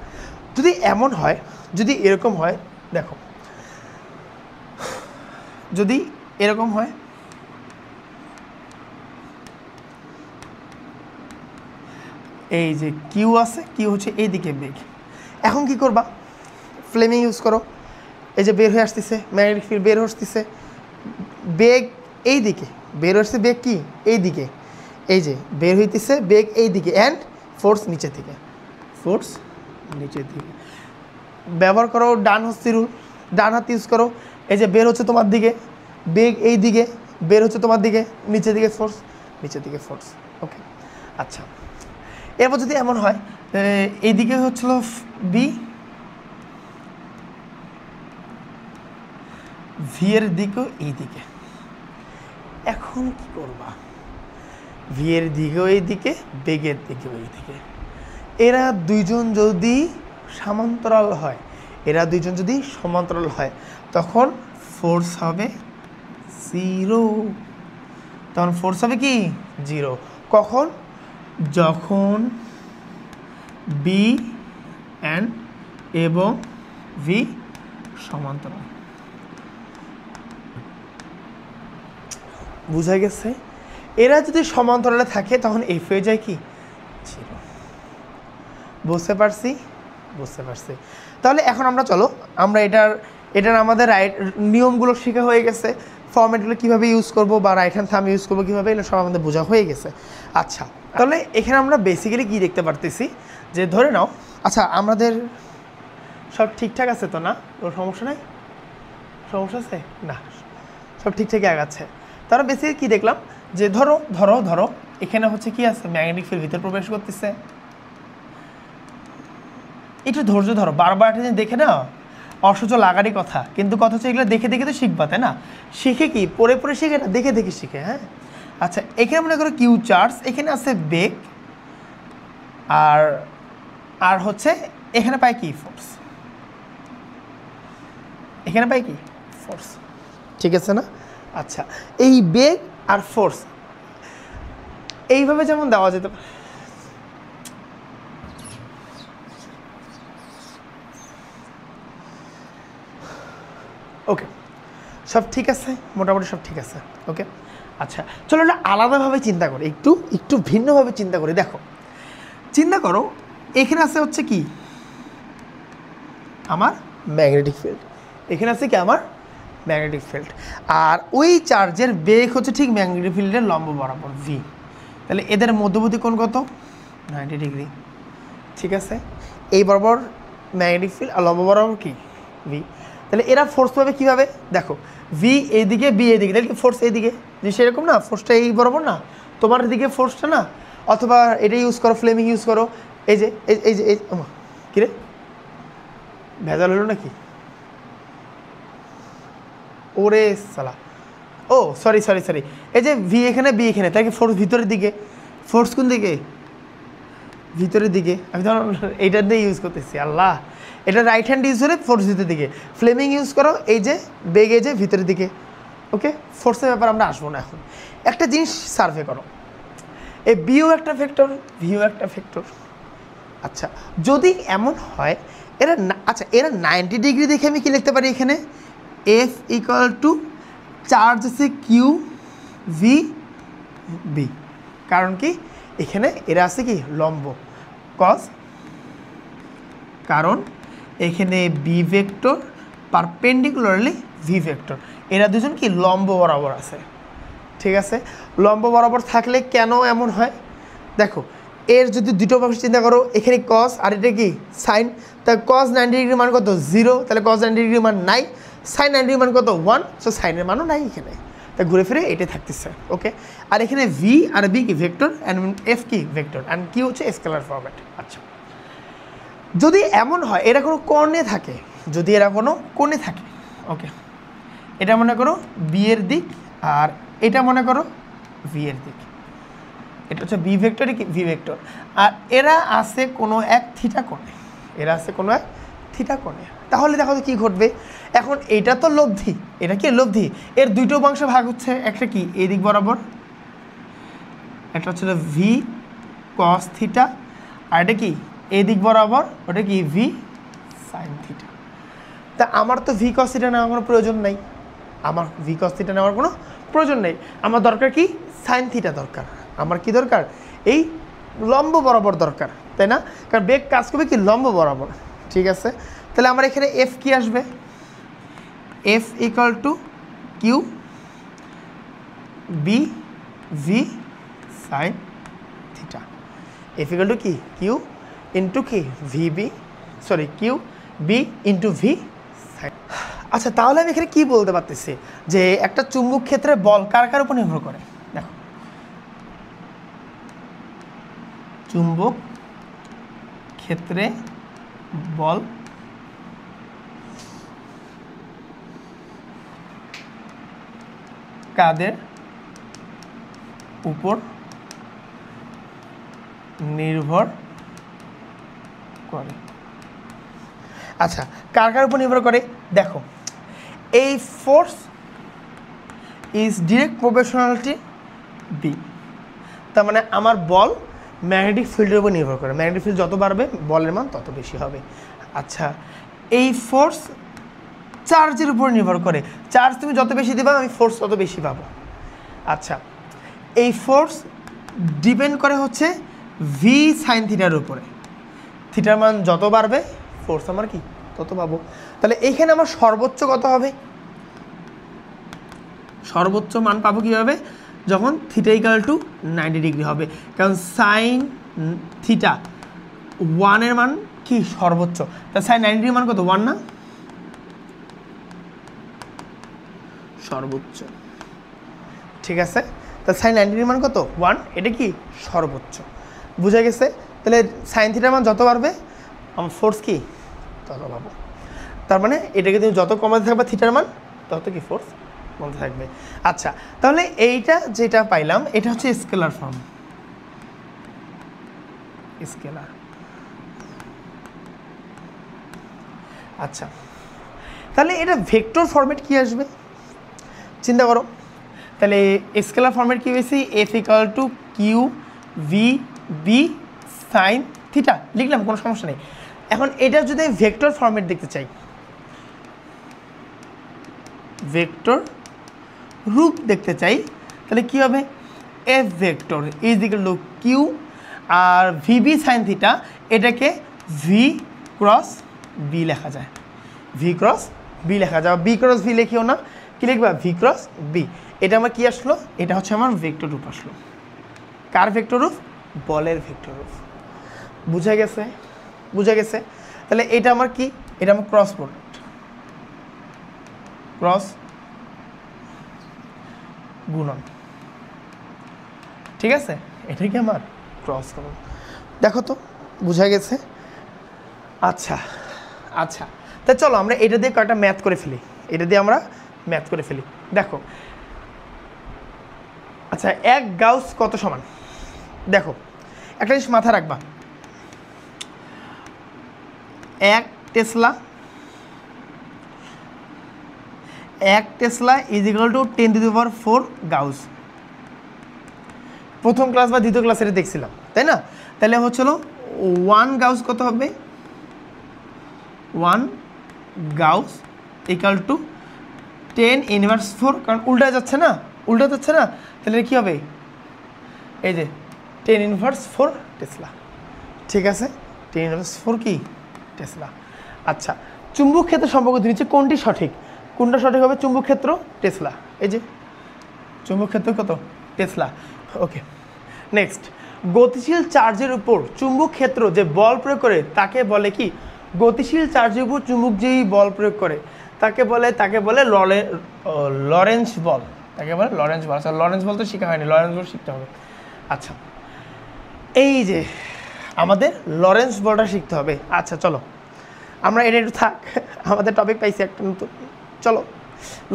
যদি এমন হয়, যদি এরকম হয়, দেখো যদি এরকম হয়, এই যে কিউ আছে, কিউ হচ্ছে এইদিকে বেগ। এখন কি করবা, ফ্লেমিং ইউজ করো, এই যে বের হয়ে আসতেছে ম্যাগনেটিক ফিল্ড, বের হচ্ছে বেগ এই দিকে, বের হচ্ছে বেগ কি এই দিকে, এই যে বের হইতেছে বেগ এই দিকে, অ্যান্ড ফোর্স নিচে থেকে, ফোর্স নিচের দিকে। ব্যবহার করো ডান হস্তি রুল, ডান হাত ইউজ করো, এই যে বের হচ্ছে তোমার দিকে বেগ এই দিকে, বের হচ্ছে তোমার দিকে নিচের দিকে ফোর্স, নিচের দিকে ফোর্স। ওকে, আচ্ছা এরপর যদি এমন হয় এইদিকে হচ্ছিল বি, ভি এর দিকেও এইদিকে, এখন কি করবা, ভি এর দিকেও এইদিকে, বেগের দিকেও এইদিকে, এরা দুইজন যদি সমান্তরাল হয়, এরা দুইজন যদি সমান্তরাল হয় তখন ফোর্স হবে 0, তখন ফোর্স হবে কি 0। কখন, যখন বি অ্যান্ড এবং ভি সমান্তরাল। বুঝা গেছে? এরা যদি সমান্তরালে থাকে তখন এফ হয়ে যায় কি 0। বুঝতে পারছি, বুঝতে পারছি। তাহলে এখন আমরা চলো আমরা এটার আমাদের নিয়মগুলো শেখা হয়ে গেছে, ফর্মেটগুলো কীভাবে ইউজ করবো বা রাইট হ্যান্ড থাম ইউজ করবো কীভাবে, এগুলো সব আমাদের বোঝা হয়ে গেছে। আচ্ছা তাহলে এখানে আমরা বেসিক্যালি কী দেখতে পারতেছি যে ধরে নাও, আচ্ছা আমাদের সব ঠিকঠাক আছে তো, না ওর সমস্যা নাই, সমস্যা আছে না, সব ঠিকঠাকই আগাচ্ছে। তারা বেসিক্যালি কী দেখলাম যে ধরো ধরো ধরো এখানে হচ্ছে কি আছে, ম্যাগনেটিক ফিল্ড ভিতরে প্রবেশ করতেছে। একটু ধৈর্য ধরো, বারবার একটা জিনিস দেখে না অসহ্য লাগারই কথা, কিন্তু কথা হচ্ছে এগুলো দেখে দেখে তো শিখবা, তাই না? শিখে কি পড়ে পড়ে শিখে না, দেখে দেখে শিখে। হ্যাঁ আচ্ছা, এখানে মনে করো কিউ চার্জ, এখানে আছে বেগ, আর হচ্ছে এখানে পাই কি ফোর্স, এখানে পাই কি ফোর্স, ঠিক আছে না? আচ্ছা এই বেগ আর ফোর্স এইভাবে যেমন দেওয়া যেতে পারে, ওকে সব ঠিক আছে, মোটামুটি সব ঠিক আছে। ওকে আচ্ছা চলো এটা আলাদাভাবে চিন্তা করি, একটু ভিন্নভাবে চিন্তা করি। দেখো চিন্তা করো এখানে আছে হচ্ছে কি আমার ম্যাগনেটিক ফিল্ড, এখানে আছে কি আমার ম্যাগনেটিক ফিল্ড, আর ওই চার্জের বেগ হচ্ছে ঠিক ম্যাগনেটিক ফিল্ডের লম্ব বরাবর ভি। তাহলে এদের মধ্যবর্তী কোণ কত 90 ডিগ্রি, ঠিক আছে? এই বরাবর ম্যাগনেটিক ফিল্ড আর লম্ব বরাবর কি ভি। তাহলে এরা ফোর্স পাবে কীভাবে, দেখো ভি এইদিকে বি এইদিকে, তাহলে ফোর্স এইদিকে, যে সেরকম না ফোর্সটা এই বরাবর না, তোমার দিকে ফোর্সটা না, অথবা এটা ইউজ করো, ফ্লেমিং ইউজ করো, এই যে এই যে এই কিরে ভেজাল হলো নাকি, ওরে সালা, ও সরি সরি সরি, এই যে ভি এখানে বি এখানে, তাই কি ফোর্স ভিতরের দিকে, ফোর্স কোন দিকে ভিতরের দিকে, আমি ধরুন এইটা দিয়ে ইউজ করতেছি, আল্লাহ এটা রাইট হ্যান্ড ইউজ করে ফোর্স ভিতরের দিকে, ফ্লেমিং ইউজ করো এই যে বেগ এই যে ভিতরের দিকে। ওকে ফোর্সের ব্যাপার আমরা আসবো না এখন, একটা জিনিস সার্ভে করো, এই বিও একটা ফ্যাক্টর ভিও একটা ফ্যাক্টর। আচ্ছা যদি এমন হয় এরা আচ্ছা এরা 90 ডিগ্রি দেখে আমি কি লিখতে পারি এখানে, এফ ইকুয়াল টু চার্জ আছে কিউ ভি বি, কারণ কি এখানে এরা আছে কি লম্ব কজ, কারণ এখানে B vector perpendicularly V vector, এরা দুজন কি লম্ব বরাবর আছে, ঠিক আছে? লম্ব বরাবর থাকলে কেন এমন হয়, দেখো এর যদি দুটো পাশে চিন্তা করো, এখানে কস আর এটা কি সাইন, তাহলে কস 90 ডিগ্রির মান কত 0, তাহলে কস 90 ডিগ্রির মান নাই, সাইন 90 ডিগ্রির মান কত 1, সো সাইনের মানও নাই এখানে, তা ঘুরে ফিরে এটাই থাকতেছে। ওকে আর এখানে ভি আর বি কি ভেক্টর অ্যান্ড এফ কি ভেক্টর অ্যান্ড কি হচ্ছে স্কেলার ফরম্যাট। আচ্ছা যদি এমন হয় এরা কোনো কোণে থাকে, যদি এরা কোনো কোণে থাকে, ওকে এটা মনে করো বি এর দিক আর এটা মনে করো ভি এর দিক, এটা হচ্ছে বি ভেক্টর কি ভি ভেক্টর, আর এরা আছে কোনো এক থিটা কোণে, এরা আছে কোনো এক থিটা কোণে, তাহলে দেখো তো কী ঘটবে, এখন এটা তো লব্ধি, এটা কি লব্ধি, এর দুটো অংশ ভাগ হচ্ছে, একটা কি এই দিক বরাবর, একটা হচ্ছে ভি কস থিটা, আর এটা কি এই দিক বরাবর, ওটা কি ভি সাইন থিটা। তা আমার তো ভি কস থিটা নেওয়ার কোনো প্রয়োজন নেই, আমার ভি কস থিটা নেওয়ার কোনো প্রয়োজন নেই, আমার দরকার কি সাইন থিটা দরকার, আমার কি দরকার এই লম্ব বরাবর দরকার, তাই না? কারণ বেগ কাজ করবে কি লম্ব বরাবর। ঠিক আছে, তাহলে আমার এখানে এফ কি আসবে? F equal to Q B V sine theta. F equal to কি কিউ ইন্টু কি V B, sorry Q B into V sine. আচ্ছা, তাহলে আমি এখানে কি বলতে পারতেছি যে একটা চুম্বক ক্ষেত্রে বল কার কার উপর নির্ভর করে? দেখো, চুম্বক ক্ষেত্রে বল কাদের উপর নির্ভর করে? আচ্ছা, কার কার উপর নির্ভর করে? দেখো, এই force is direct proportionality B, তার মানে আমার বল ম্যাগনেটিক ফিল্ডের উপর নির্ভর করে। ম্যাগনেটিক ফিল্ড যত বাড়বে বলের মান তত বেশি হবে। আচ্ছা, এই ফোর্স চার্জের উপর নির্ভর করে। চার্জ তুমি যত বেশি দেবা আমি ফোর্স তত বেশি পাবো। আচ্ছা, এই ফোর্স ডিপেন্ড করে হচ্ছে ভি সাইন থিটার উপরে। থিটার মান যত বাড়বে ফোর্স আমার কি তত পাবো। তাহলে এইখানে আমার সর্বোচ্চ কত হবে? সর্বোচ্চ মান পাবো কীভাবে? যখন থিটা ইকুয়াল টু 90 ডিগ্রি হবে, কারণ সাইন থিটা 1-এর মান কি সর্বোচ্চ। তা সাইন 90 ডিগ্রির মান কত? 1 না? সর্বোচ্চ। ঠিক আছে, তা সাইন 90 ডিগ্রির মান কত? 1। এটা কি সর্বোচ্চ। বুঝা গেছে? তাহলে সাইন থিটার মান যত বাড়বে আমার ফোর্স কি তত পাবো। তার মানে এটাকে তুমি যত কমাতে থাকবে থিটার মান তত কি ফোর্স কমতে থাকবে। আচ্ছা, তাহলে এইটা যেটা পাইলাম এটা হচ্ছে স্কেলার ফর্ম, স্কেলার। আচ্ছা, তাহলে এটা ভেক্টর ফরম্যাট কি আসবে চিন্তা করো। তাহলে স্কেলার ফরম্যাট কি হয়েছে? F equal to Q V B sine theta লিখলাম, কোনো সমস্যা নেই। এখন এটা যদি ভেক্টর ফরম্যাট দেখতে চাই, ভেক্টর রূপ দেখতে চাই, তাহলে কি হবে? F vector is equal to Q আর ভি বি সাইন থিটা, এটাকে ভি ক্রস বি লেখা যায়। ভি ক্রস বি লেখা যায়, বি ক্রস ভি লিখিও না, কি লিখবা? V cross B. এটা আমার কি আসলো? এটা হচ্ছে আমার ভেক্টর রূপ আসলো। কার ভেক্টর রূপ? বলের ভেক্টর রূপ। বুঝা গেছে? বুঝা গেছে? তাহলে এটা আমার কি? এটা আমার ক্রস প্রোডাক্ট, ক্রস গুণন। ঠিক আছে, এটা কি আমার ক্রস গুণন। দেখো তো বুঝা গেছে? আচ্ছা আচ্ছা, তা চলো আমরা এটা দিয়ে কয়েকটা ম্যাথ করে ফেলি, এটা দিয়ে আমরা ম্যাথ করে ফেলি। দেখো, আচ্ছা, 1 গাউস কত সমান? দেখো, একটা জিনিস মাথায় রাখবা, 1 tesla is equal to 10⁴ gauss. প্রথম ক্লাস বা দ্বিতীয় ক্লাসে এটা দেখছিলাম, তাই না? তাহলে হচ্ছিল 1 গাউস কত হবে? 1 গাউস ইকুয়াল টু 10⁴, কারণ উল্টা যাচ্ছে না, উল্টা যাচ্ছে না, তাহলে কি হবে? এই যে 10⁴ টেসলা। ঠিক আছে, 10⁴ কি টেসলা। আচ্ছা, চুম্বক ক্ষেত্র সম্পর্ক দিচ্ছে কোনটি সঠিক? কোনটা সঠিক হবে? চুম্বক ক্ষেত্র টেসলা। এই যে চুম্বক ক্ষেত্র কত? টেসলা। ওকে, নেক্সট, গতিশীল চার্জের উপর চুম্বক ক্ষেত্র যে বল প্রয়োগ করে তাকে বলে কি? গতিশীল চার্জের উপর চুম্বক যেই বল প্রয়োগ করে তাকে বলে লরেন্জ বল। তাকে বলে লরেন্জ বল। আচ্ছা, লরেন্জ বল তো শেখা হয়নি, লরেন্জ বল শিখতে হবে। আচ্ছা, এই যে আমাদের লরেন্জ বলটা শিখতে হবে। আচ্ছা চলো, আমরা এটা একটু থাক, আমাদের টপিক পাইছি একটা নতুন। চলো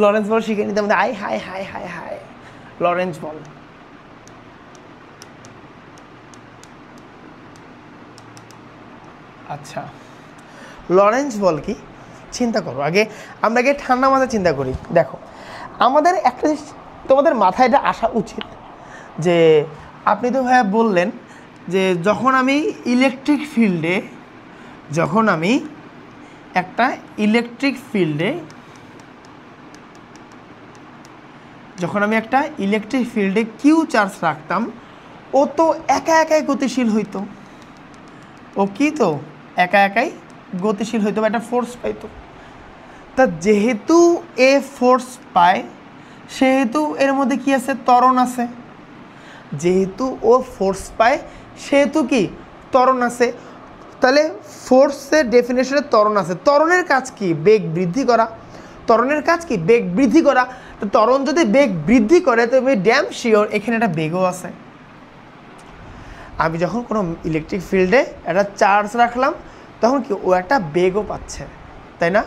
লরেন্জ বল শিখে নিতে আমাদের। আই হাই হাই হাই হাই, লরেন্জ বল। আচ্ছা, লরেন্জ বল কি চিন্তা করো। আমরা আগে ঠান্ডা মাথায় চিন্তা করি। দেখো, আমাদের একটা জিনিস তোমাদের মাথায় এটা আসা উচিত যে আপনি তো ভাইয়া বললেন যে যখন আমি একটা ইলেকট্রিক ফিল্ডে কিউ চার্জ রাখতাম ও তো একা একাই গতিশীল হইতো, ও কি তো একা একাই গতিশীল হইতো, একটা ফোর্স পাইতো। তা যেহেতু এ ফোর্স পায় সেহেতু এর মধ্যে কি আছে, ত্বরণ আছে। যেহেতু ও ফোর্স পায় সেহেতু কি ত্বরণ আছে। তাহলে ফোর্সের ডেফিনেশনে ত্বরণ আছে। ত্বরণের কাজ কি, বেগ বৃদ্ধি করা। ত্বরণের কাজ কি, বেগ বৃদ্ধি করা। তো ত্বরণ যদি বেগ বৃদ্ধি করে তবে ড্যাম শিওর এখানে একটা বেগও আছে। আমি যখন কোনো ইলেকট্রিক ফিল্ডে একটা চার্জ রাখলাম তখন কি ও একটা বেগও পাচ্ছে, তাই না?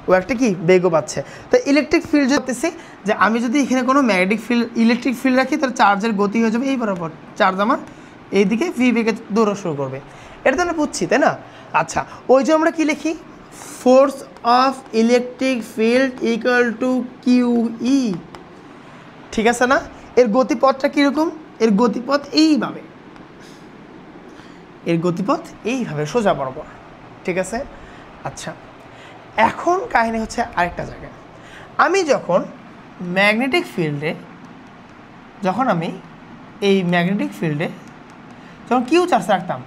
ও একটা কি বেগও পাচ্ছে। তো ইলেকট্রিক ফিল্ড করতেছি যে আমি যদি এখানে কোনো ম্যাগনেটিক ফিল্ড ইলেকট্রিক ফিল্ড রাখি তাহলে চার্জের গতি হয়ে যাবে এই বরাবর, চার্জ আমার এইদিকে ভি বেগে দৌড়া শুরু করবে। এটা তো আমরা বুঝছি, তাই না? আচ্ছা, ওই যে আমরা কি লিখি, force of electric field equal to Q E, ঠিক আছে না? এর গতিপথটা কীরকম, এর গতিপথ এইভাবে, এর গতিপথ এইভাবে সোজা বরাবর, ঠিক আছে? আচ্ছা, এখন কাহিনী হচ্ছে আরেকটা জায়গায়। আমি যখন ম্যাগনেটিক ফিল্ডে, যখন আমি এই ম্যাগনেটিক ফিল্ডে যখন কিউ চার্জ রাখতাম,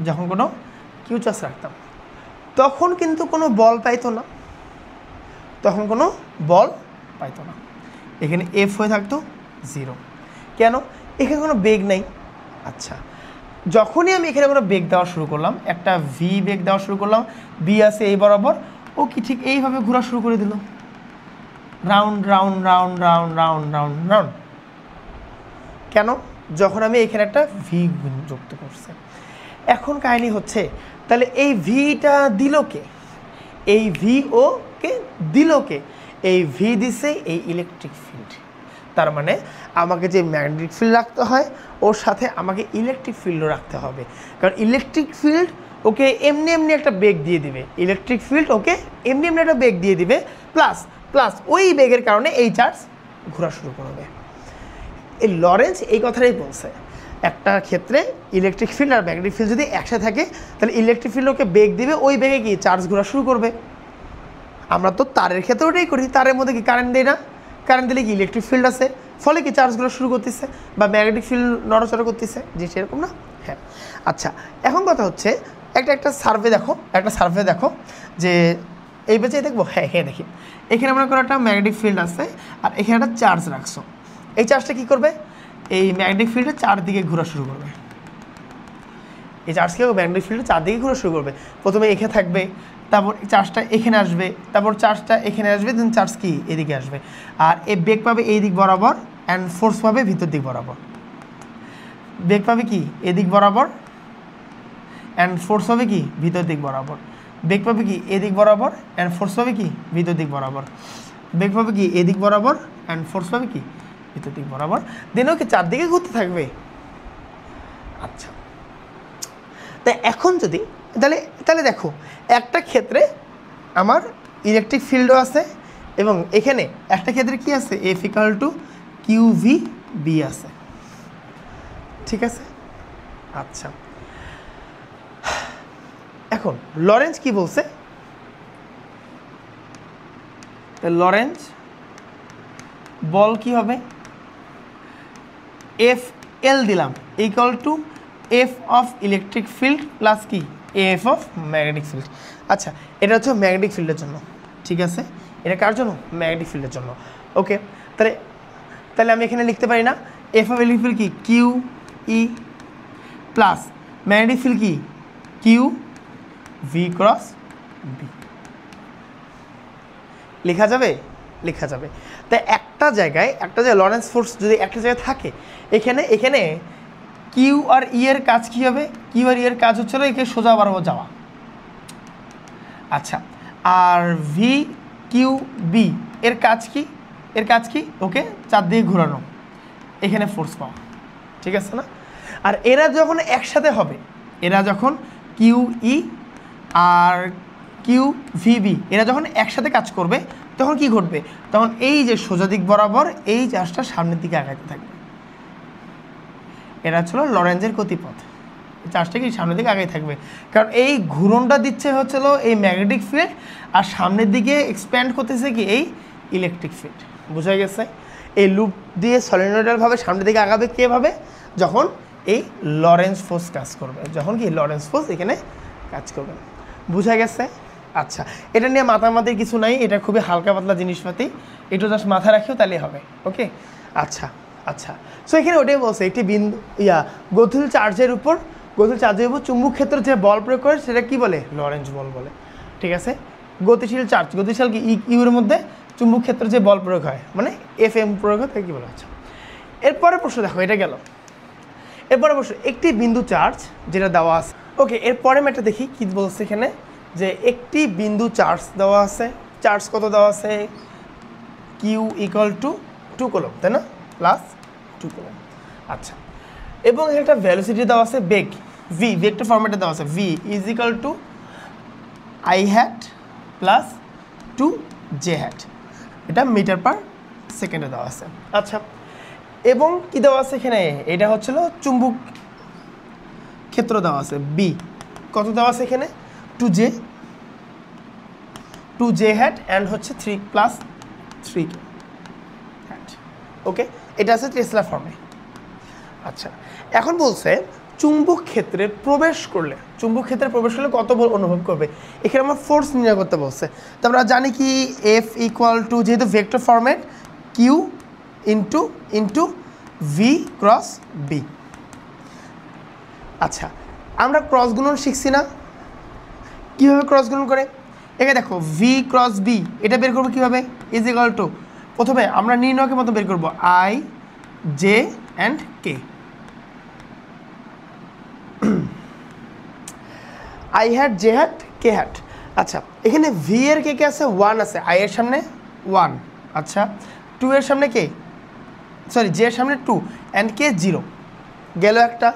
যখন কোনো কিউ চার্জ রাখতাম তখন কিন্তু কোনো বল পাইতো না, তখন কোনো বল পাইতো না। এখানে এফ হয়ে থাকতো 0। কেন? এখানে কোনো বেগ নেই। আচ্ছা, যখনই আমি এখানে কোনো বেগ দেওয়া শুরু করলাম, একটা ভি বেগ দেওয়া শুরু করলাম, বি আছে এই বরাবর, ও কি ঠিক এইভাবে ঘোরা শুরু করে দিল, round round round round round round round. কেন? যখন আমি এখানে একটা ভি যুক্ত করছি। এখন কাহিনী হচ্ছে তাহলে এই ভিটা দিল কে, এই ভি ও কে দিল কে, এই ভি দিছে এই ইলেকট্রিক ফিল্ড। তার মানে আমাকে যে ম্যাগনেটিক ফিল্ড রাখতে হয় ওর সাথে আমাকে ইলেকট্রিক ফিল্ডও রাখতে হবে, কারণ ইলেকট্রিক ফিল্ড ওকে এমনি এমনি একটা বেগ দিয়ে দিবে, ইলেকট্রিক ফিল্ড ওকে এমনি এমনি একটা বেগ দিয়ে দিবে, প্লাস প্লাস ওই বেগের কারণে এই চার্জ ঘোরা শুরু করবে। এই লরেন্জ এই কথাটাই বলছে, একটা ক্ষেত্রে ইলেকট্রিক ফিল্ড আর ম্যাগনেটিক ফিল্ড যদি একসাথে থাকে তাহলে ইলেকট্রিক ফিল্ড ওকে বেগ দিবে, ওই বেগে কি চার্জ ঘোরা শুরু করবে। আমরা তো তারের ক্ষেত্রে ওটাই করি, তারের মধ্যে কি কারেন্ট দেয় না, কারেন্ট দিলে কি ইলেকট্রিক ফিল্ড আছে, ফলে কি চার্জগুলো শুরু করতেছে বা ম্যাগনেটিক ফিল্ড নড়াচড়া করতেছে, যে সেরকম না? হ্যাঁ। আচ্ছা, এখন কথা হচ্ছে একটা সার্ভে দেখো, একটা সার্ভে দেখো যে এই পেজে দেখবো, হ্যাঁ হ্যাঁ দেখি, এখানে আমরা কোনো একটা ম্যাগনেটিক ফিল্ড আছে আর এখানে একটা চার্জ রাখছো। এই চার্জটা কী করবে, এই ম্যাগনেটিক ফিল্ডের চারদিকে ঘোরা শুরু করবে। এই চার্জ কী হবে, ম্যাগনেটিক ফিল্ডের চারদিকে ঘোরা শুরু করবে। প্রথমে এখানে থাকবে, তারপর চার্জটা এখানে আসবে, তারপর চার্জটা এখানে আসবে, দেন চার্জ কি এদিকে আসবে, আর এই বেগ পাবে এই দিক বরাবর অ্যান্ড ফোর্স পাবে ভিতর দিক বরাবর। বেগ পাবে কি এদিক বরাবর অ্যান্ড ফোর্স হবে কি ভিতর দিক বরাবর। বেগ পাবে কি এদিক বরাবর অ্যান্ড ফোর্স পাবে কি ভিতর দিক বরাবর। বেগ পাবে কি এদিক বরাবর অ্যান্ড ফোর্স পাবে কি ভিতর দিক বরাবর। দেন ওকে চারদিকে ঘুরতে থাকবে। আচ্ছা, তাই এখন যদি তাহলে দেখো, একটা ক্ষেত্রে আমার ইলেকট্রিক ফিল্ডও আছে এবং এখানে একটা ক্ষেত্রে কি আছে, F equal to Q V B আছে, ঠিক আছে? আচ্ছা, এখন লরেন্জ কি বলছে, লরেন্জ বল কি হবে, এফ এল দিলাম equal to F of electric field plus কি এফ অফ ম্যাগনেটিক ফিল্ড। আচ্ছা, এটা হচ্ছে ম্যাগনেটিক ফিল্ডের জন্য, ঠিক আছে? এটা কার জন্য, ম্যাগনেটিক ফিল্ডের জন্য। ওকে, তাহলে আমি এখানে লিখতে পারি না, এফ অফ ইলেকট্রিক ফিল্ড কি Q E plus magnetic field কি কিউ ভি ক্রস বি। লেখা যাবে, লেখা যাবে। তাই একটা জায়গায় লরেন্স ফোর্স যদি একটা জায়গায় থাকে, এখানে কিউ আর ই এর কাজ কী হবে, কিউ আর ই এর কাজ হচ্ছিল একে সোজা বরাবর যাওয়া। আচ্ছা, আর ভি কিউ বি এর কাজ কি, ওকে চারদিকে ঘোরানো, এখানে ফোর্স পাওয়া, ঠিক আছে না? আর এরা যখন একসাথে হবে, এরা যখন কিউ ই আর কিউ ভিবি এরা যখন একসাথে কাজ করবে তখন কি ঘটবে, তখন এই যে সোজা দিক বরাবর এই চার্জটা সামনের দিকে আগাতে থাকবে। এটা ছিল লরেন্জের গতিপথ, চার্জটা কি সামনের দিকে আগাই থাকবে, কারণ এই ঘূর্ণনটা দিচ্ছে হচ্ছিল এই ম্যাগনেটিক ফিল্ড আর সামনের দিকে এক্সপ্যান্ড করতেছে কি এই ইলেকট্রিক ফিল্ড। বোঝা গেছে? এই লুপ দিয়ে সলিনয়েডালভাবে সামনের দিকে আগাবে কীভাবে, যখন এই লরেন্স ফোর্স কাজ করবে, যখন কি লরেন্স ফোর্স এখানে কাজ করবে। বুঝা গেছে? আচ্ছা, এটা নিয়ে মাথামাতির কিছু নাই, এটা খুবই হালকা পাতলা জিনিসপাতি, একটু জাস্ট মাথা রাখিও তাহলেই হবে। ওকে, আচ্ছা আচ্ছা। সো এখানে ওটাই বলছে একটি বিন্দু গতিশীল চার্জের উপর চুম্বক ক্ষেত্র যে বল প্রয়োগ করে সেটা কি বলে? লরেন্স বল বলে। ঠিক আছে, গতিশীল চার্জ, গতিশীল কি ইউর মধ্যে চুম্বক ক্ষেত্রে যে বল প্রয়োগ হয় মানে FM প্রয়োগ হয় তাকে কী বলা হচ্ছে। এরপরে প্রশ্ন দেখো, এটা গেল। এরপরে প্রশ্ন, একটি বিন্দু চার্জ যেটা দেওয়া আছে। ওকে, এরপরে আমি একটা দেখি কী বলছে এখানে, যে একটি বিন্দু চার্জ দেওয়া আছে, চার্জ কত দেওয়া আছে? কিউ ইকুয়াল টু 2 কুলম্ব, তাই না? Plus 2 coulomb. আচ্ছা, এবং একটা ভ্যালোসিটি দেওয়া আছে, বেগ ভি, ভেক্টর ফরম্যাটে দেওয়া আছে, V is equal to I hat plus 2 j hat, এটা মিটার পার সেকেন্ডে দেওয়া আছে। আচ্ছা, এবং কি দেওয়া আছে এখানে? এটা হচ্ছিল চুম্বক ক্ষেত্র দেওয়া আছে, বি কত দেওয়া আছে এখানে? 2j হ্যাট অ্যান্ড হচ্ছে 3 প্লাস 3 হ্যাট। ওকে, এটা আছে টেসলা ফর্মে। আচ্ছা, এখন বলছে চুম্বক ক্ষেত্রে প্রবেশ করলে কত বল অনুভব করবে। এখানে আমার ফোর্স নির্ণয় করতে বলছে। তো আমরা জানি কি F ইকুয়াল টু, যেহেতু vector format, Q into V cross B. আচ্ছা, আমরা ক্রস গুণন শিখছি না? কীভাবে ক্রস গুণন করে? এখানে দেখো ভি ক্রস বি, এটা বের করবো কীভাবে? ইজ ইকুয়াল টু, প্রথমে আমরা নির্ণয়কের মতো বের করবো I J and K. I hat, J hat, K hat. আচ্ছা, এখানে ভি এর কে কে আছে? 1 আছে, আই এর সামনে 1। আচ্ছা, 2 এর সামনে কে, সরি জে এর সামনে 2 অ্যান্ড কে 0 গেল একটা।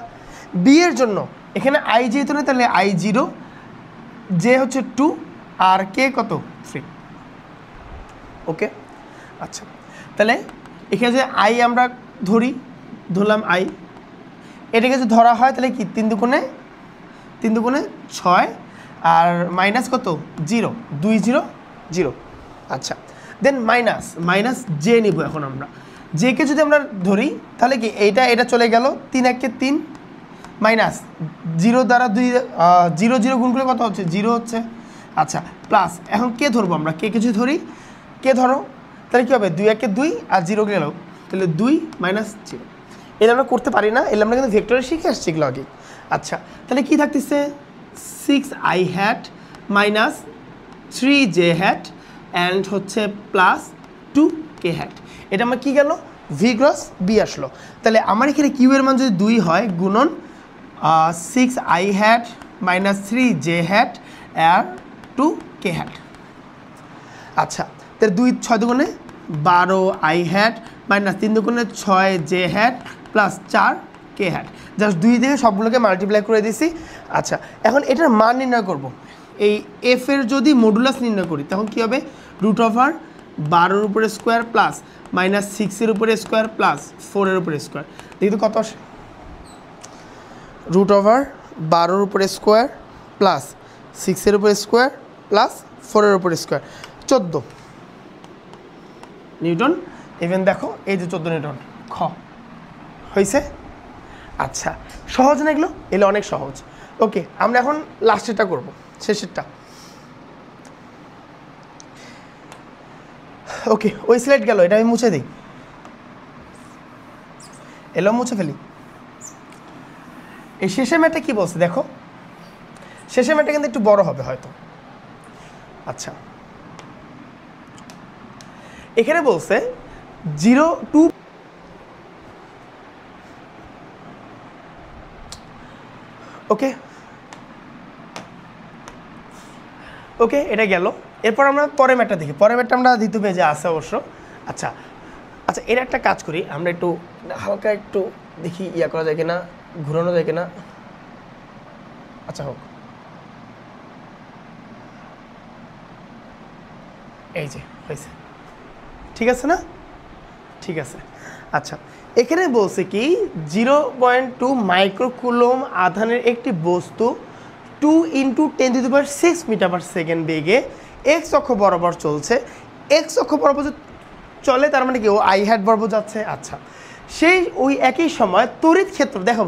বি এর জন্য এখানে আই যেহেতু নেই, তাহলে আই 0, জে হচ্ছে 2 আর কে কত? 3। ওকে, আচ্ছা, তাহলে এখানে যে আই আমরা ধরলাম আই, এটাকে যদি ধরা হয় তাহলে কি 3 দুগুণে 6 আর মাইনাস কত? 0, 2 0 0। আচ্ছা, দেন মাইনাস জে নিব। এখন আমরা জেকে যদি আমরা ধরি তাহলে কি এটা চলে গেল, 3 1 3 মাইনাস 0 দ্বারা 2 0 0 গুণ করে কত হচ্ছে? 0 হচ্ছে। আচ্ছা, প্লাস এখন কে ধরবো আমরা? কে যদি ধরি, কে ধরো, তাহলে কী হবে? 2 1 2 আর 0 গেল, তাহলে 2 মাইনাস 0। এটা আমরা করতে পারি না, এলে আমরা কিন্তু ভেক্টরে শিখে আসছি এগুলো আগে। আচ্ছা, তাহলে কি থাকতেছে? 6i hat minus 3j hat and হচ্ছে প্লাস 2k হ্যাট। এটা আমার কি গেল? ভি ক্রস বি আসলো। তাহলে আমার এখানে কিউ এর মান যদি 2 হয়, গুণন 6i hat minus 3j hat আর 2k হ্যাট। আচ্ছা, তাহলে 2 6 দুগুণে 12i হ্যাট মাইনাস 3 দুগুণে 6j had plus 4k hat. Just 2 থেকে সবগুলোকে মাল্টিপ্লাই করে দিছি। আচ্ছা, এখন এটার মান নির্ণয় করব। এই এফ এর যদি মডুলাস নির্ণয় করি তখন কী হবে? √12 উপরে স্কোয়ার প্লাস মাইনাস 6 উপরে স্কোয়ার প্লাস 4 উপরে স্কোয়ার। দেখি তো কত আসে? √12 উপরে স্কোয়ার প্লাস 6 উপরে স্কোয়ার প্লাস 4 উপরে স্কোয়ার, 14 নিউটন। ইভেন দেখো এই যে 14 নিউটন। খ হয়েছে? আচ্ছা, সহজ না এগুলো? এগুলো অনেক সহজ। ওকে, আমরা এখন লাস্টেরটা করব, শেষেরটা। ওকে, ওই স্লাইড গেল, এটা আমি মুছে দিই, এলো মুছে ফেলি। এই শেষের ম্যাটটা কি বলছে দেখো, শেষের ম্যাটটা কিন্তু একটু বড় হবে হয়তো। আচ্ছা, এখানে বলছে 0 2 ওকে ওকে, এটা গেল। এরপর আমরা পরের ম্যাটটা দেখি। পরের ম্যাটটা আমরা দ্বিতীয় পেজে আছে অবশ্য। আচ্ছা আচ্ছা, এর একটা কাজ করি আমরা, একটু হালকা একটু দেখি করা যায় কিনা, ঘুরানো যায় কিনা। আচ্ছা হোক, এই যে হয়েছে, ঠিক আছে না? ঠিক আছে। আচ্ছা, এখানে বলছে কি 0.2 মাইক্রোকুলম আধানের একটি বস্তু 2 × 10⁶ মিটার/সেকেন্ড বেগে এক্স অক্ষ বরাবর চলছে। এক্স অক্ষ বরাবর চলে, তার মানে কি ও আই হ্যাট বরাবর যাচ্ছে। আচ্ছা, সেই ওই একই সময় তড়িৎ ক্ষেত্র দেখো,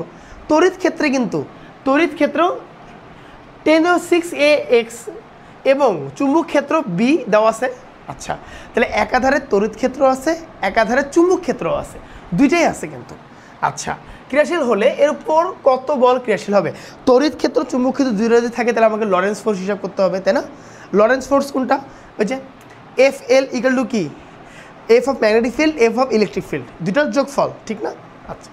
তড়িৎ ক্ষেত্রে কিন্তু তড়িৎ ক্ষেত্র 10⁶ AX এবং চুম্বক ক্ষেত্র B দেওয়া আছে। আচ্ছা, তাহলে একাধারে তড়িৎ ক্ষেত্র আছে, একাধারে চুম্বক ক্ষেত্রও আছে, দুইটাই আছে কিন্তু। আচ্ছা, ক্রিয়াশীল হলে এর উপর কত বল ক্রিয়াশীল হবে? তড়িৎ ক্ষেত্র চুম্বক ক্ষেত্র দুইটা যদি থাকে তাহলে আমাকে লরেন্স ফোর্স হিসাব করতে হবে, তাই না? লরেন্স ফোর্স কোনটা? ওই যে FL ইকুয়াল টু কি? F of magnetic field, F of electric field, দুইটার যোগফল, ঠিক না? আচ্ছা,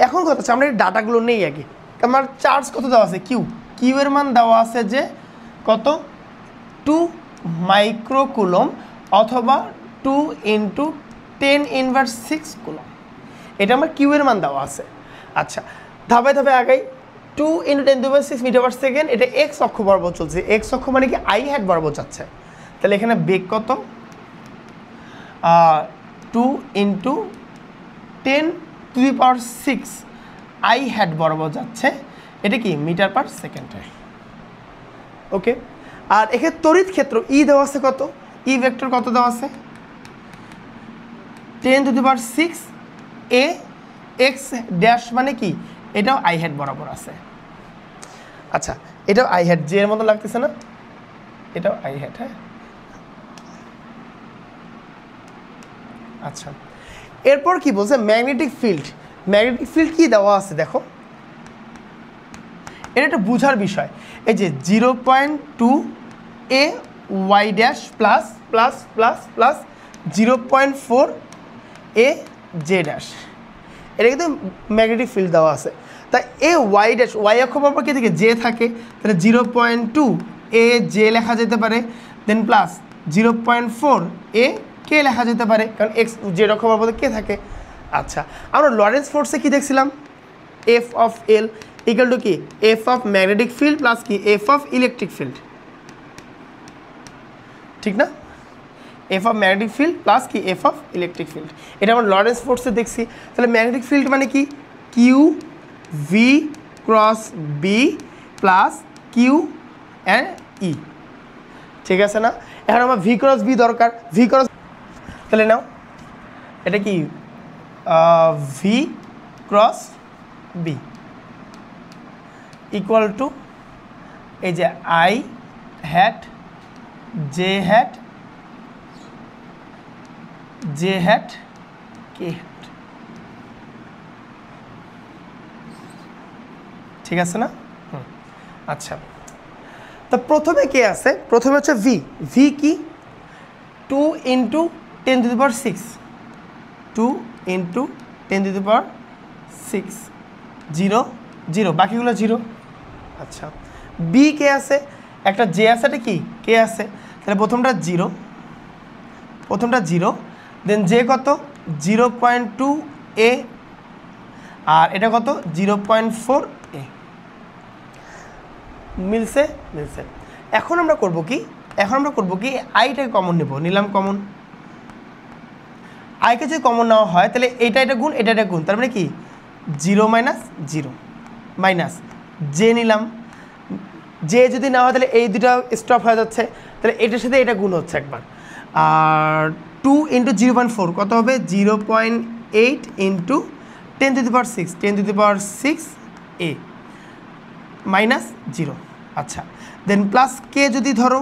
এখন কথা হচ্ছে আমরা এই ডাটাগুলো নেই আগে। আমার চার্জ কত দেওয়া আছে? কিউ এর মান দেওয়া আছে যে কত? 2 মাইক্রোকুলম অথবা 2 × 10⁻⁶ কুলম। এটা আমার কিউ এর মান দেওয়া আছে। আচ্ছা, ধাপে ধাপে আগাই। 2 × 10⁶ মিটার/সেকেন্ড, এটা এক্স অক্ষ বরাবর চলছে। এক্স অক্ষ মানে কি? আই হ্যাট বরাবর যাচ্ছে। তাহলে এখানে বেগ কত? 2 × 10⁶ আই হ্যাট বরাবর যাচ্ছে। এটা কি? মিটার/সেকেন্ডে। ওকে, আর এখানে তড়িৎ ক্ষেত্র ই দেওয়া আছে কত? ই ভেক্টর কত দেওয়া আছে? 10⁶ AX ড্যাশ মানে কি? এটাও আই হ্যাট বরাবর আছে। আচ্ছা, এটাও আই হ্যাট, যে এর মতো লাগতেছে না? এটাও আই হ্যাট। হ্যাঁ, আচ্ছা, এরপর কি বলছে? Magnetic field. ম্যাগনেটিক ফিল্ড কি দেওয়া আছে দেখো, এটা একটা বোঝার বিষয়। এই যে 0.2 AY dash plus plus plus plus 0.4 AJ dash, এটা কিন্তু ম্যাগনেটিক ফিল্ড দেওয়া আছে। তাই AY ড্যাশ, ওয়াই অক্ষ বরাবর কি থেকে? জে থাকে, তাহলে 0.2 AJ লেখা যেতে পারে, দেন প্লাস 0.4 AK লেখা যেতে পারে, কারণ এক্স জেড অক্ষ বরাবর কে থাকে। আচ্ছা, আমরা লরেন্স ফোর্সে কি দেখছিলাম? F of L equal to কি? F of magnetic field plus কি? F অফ ইলেকট্রিক ফিল্ড, ঠিক না? F of magnetic field plus কি? F of electric field. এটা আমরা লরেন্স ফোর্সে দেখছি। তাহলে ম্যাগনেটিক ফিল্ড মানে কি? Q V cross B plus Q and E, ঠিক আছে না? এখন আমার ভি ক্রস বি দরকার। ভি ক্রস, তাহলে নাও এটা কি? V cross B equal to এই যে I hat J hat J hat K hat, ঠিক আছে না? আচ্ছা, তো প্রথমে কে আছে? প্রথমে হচ্ছে ভি। ভি কি? 2 × 10⁶, 2 × 10⁶, 0 0, বাকিগুলো 0। আচ্ছা, বি কে আছে? একটা জে আছে, এটা কি? কে আছে, তাহলে প্রথমটা 0, প্রথমটা 0, দেন জে কত? 0.2 A, আর এটা কত? 0.4 A। মিলছে? মিলছে। এখন আমরা করব কি? এখন আমরা করব কি? আইটাকে কমন নেব। নিলাম কমন। আইকে যদি কমন নেওয়া হয় তাহলে এটা এটা গুণ, এটা এটা গুণ, তার মানে কি? 0 - 0 মাইনাস জে নিলাম। জে যদি না হয় তাহলে এই দুটো স্টপ হয়ে যাচ্ছে, তাহলে এটার সাথে এটা গুণ হচ্ছে একবার। আর 2 × 0.4 কত হবে? 0.8 × 10⁶, 10⁶ A মাইনাস 0। আচ্ছা, দেন প্লাস কে যদি ধরো,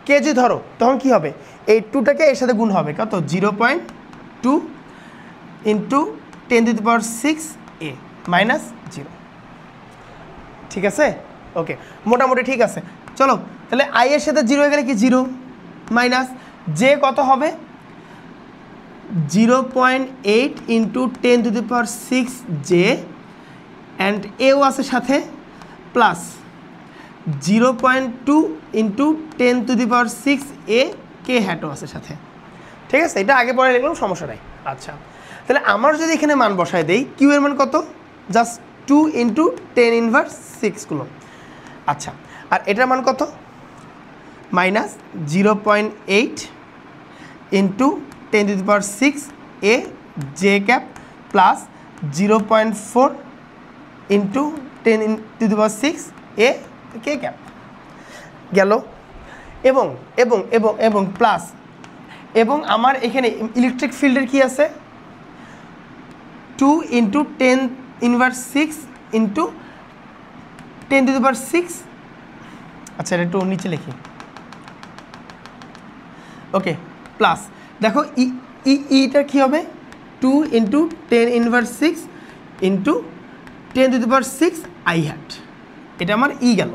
কে যদি ধরো তখন কি হবে? এই 2টাকে এর সাথে গুণ হবে কত? 0.2 × 10⁶ A মাইনাস 0, ঠিক আছে? ওকে, মোটামুটি ঠিক আছে। চলো, তাহলে আই এর সাথে 0 হয়ে গেলে কি? 0 মাইনাস জে কত হবে? 0.8 × 10⁶ জে অ্যান্ড এও আছে সাথে, প্লাস 0.2 × 10⁶ A কে হ্যাটও আছে সাথে, ঠিক আছে? এটা আগে পরে লিখলাম, সমস্যা নাই। আচ্ছা, তাহলে আমার যদি এখানে মান বসায় দেই, কিউ এর মান কত? Just 2 × 10⁻⁶ coulomb. আচ্ছা, আর এটার মান কত? Minus 0.8 × 10⁶ A J cap plus 0.4 × 10⁶ A K cap গেল। এবং এবং এবং এবং প্লাস, এবং আমার এখানে ইলেকট্রিক ফিল্ডের কি আছে? 2 into 10 inverse 6 into 10 to the power 6। আচ্ছা এটা একটু নিচে লিখি, ওকে, প্লাস দেখো ইটা কী হবে 2 into 10 inverse 6 into 10 to the power 6 I hat. এটা আমার ই গেল,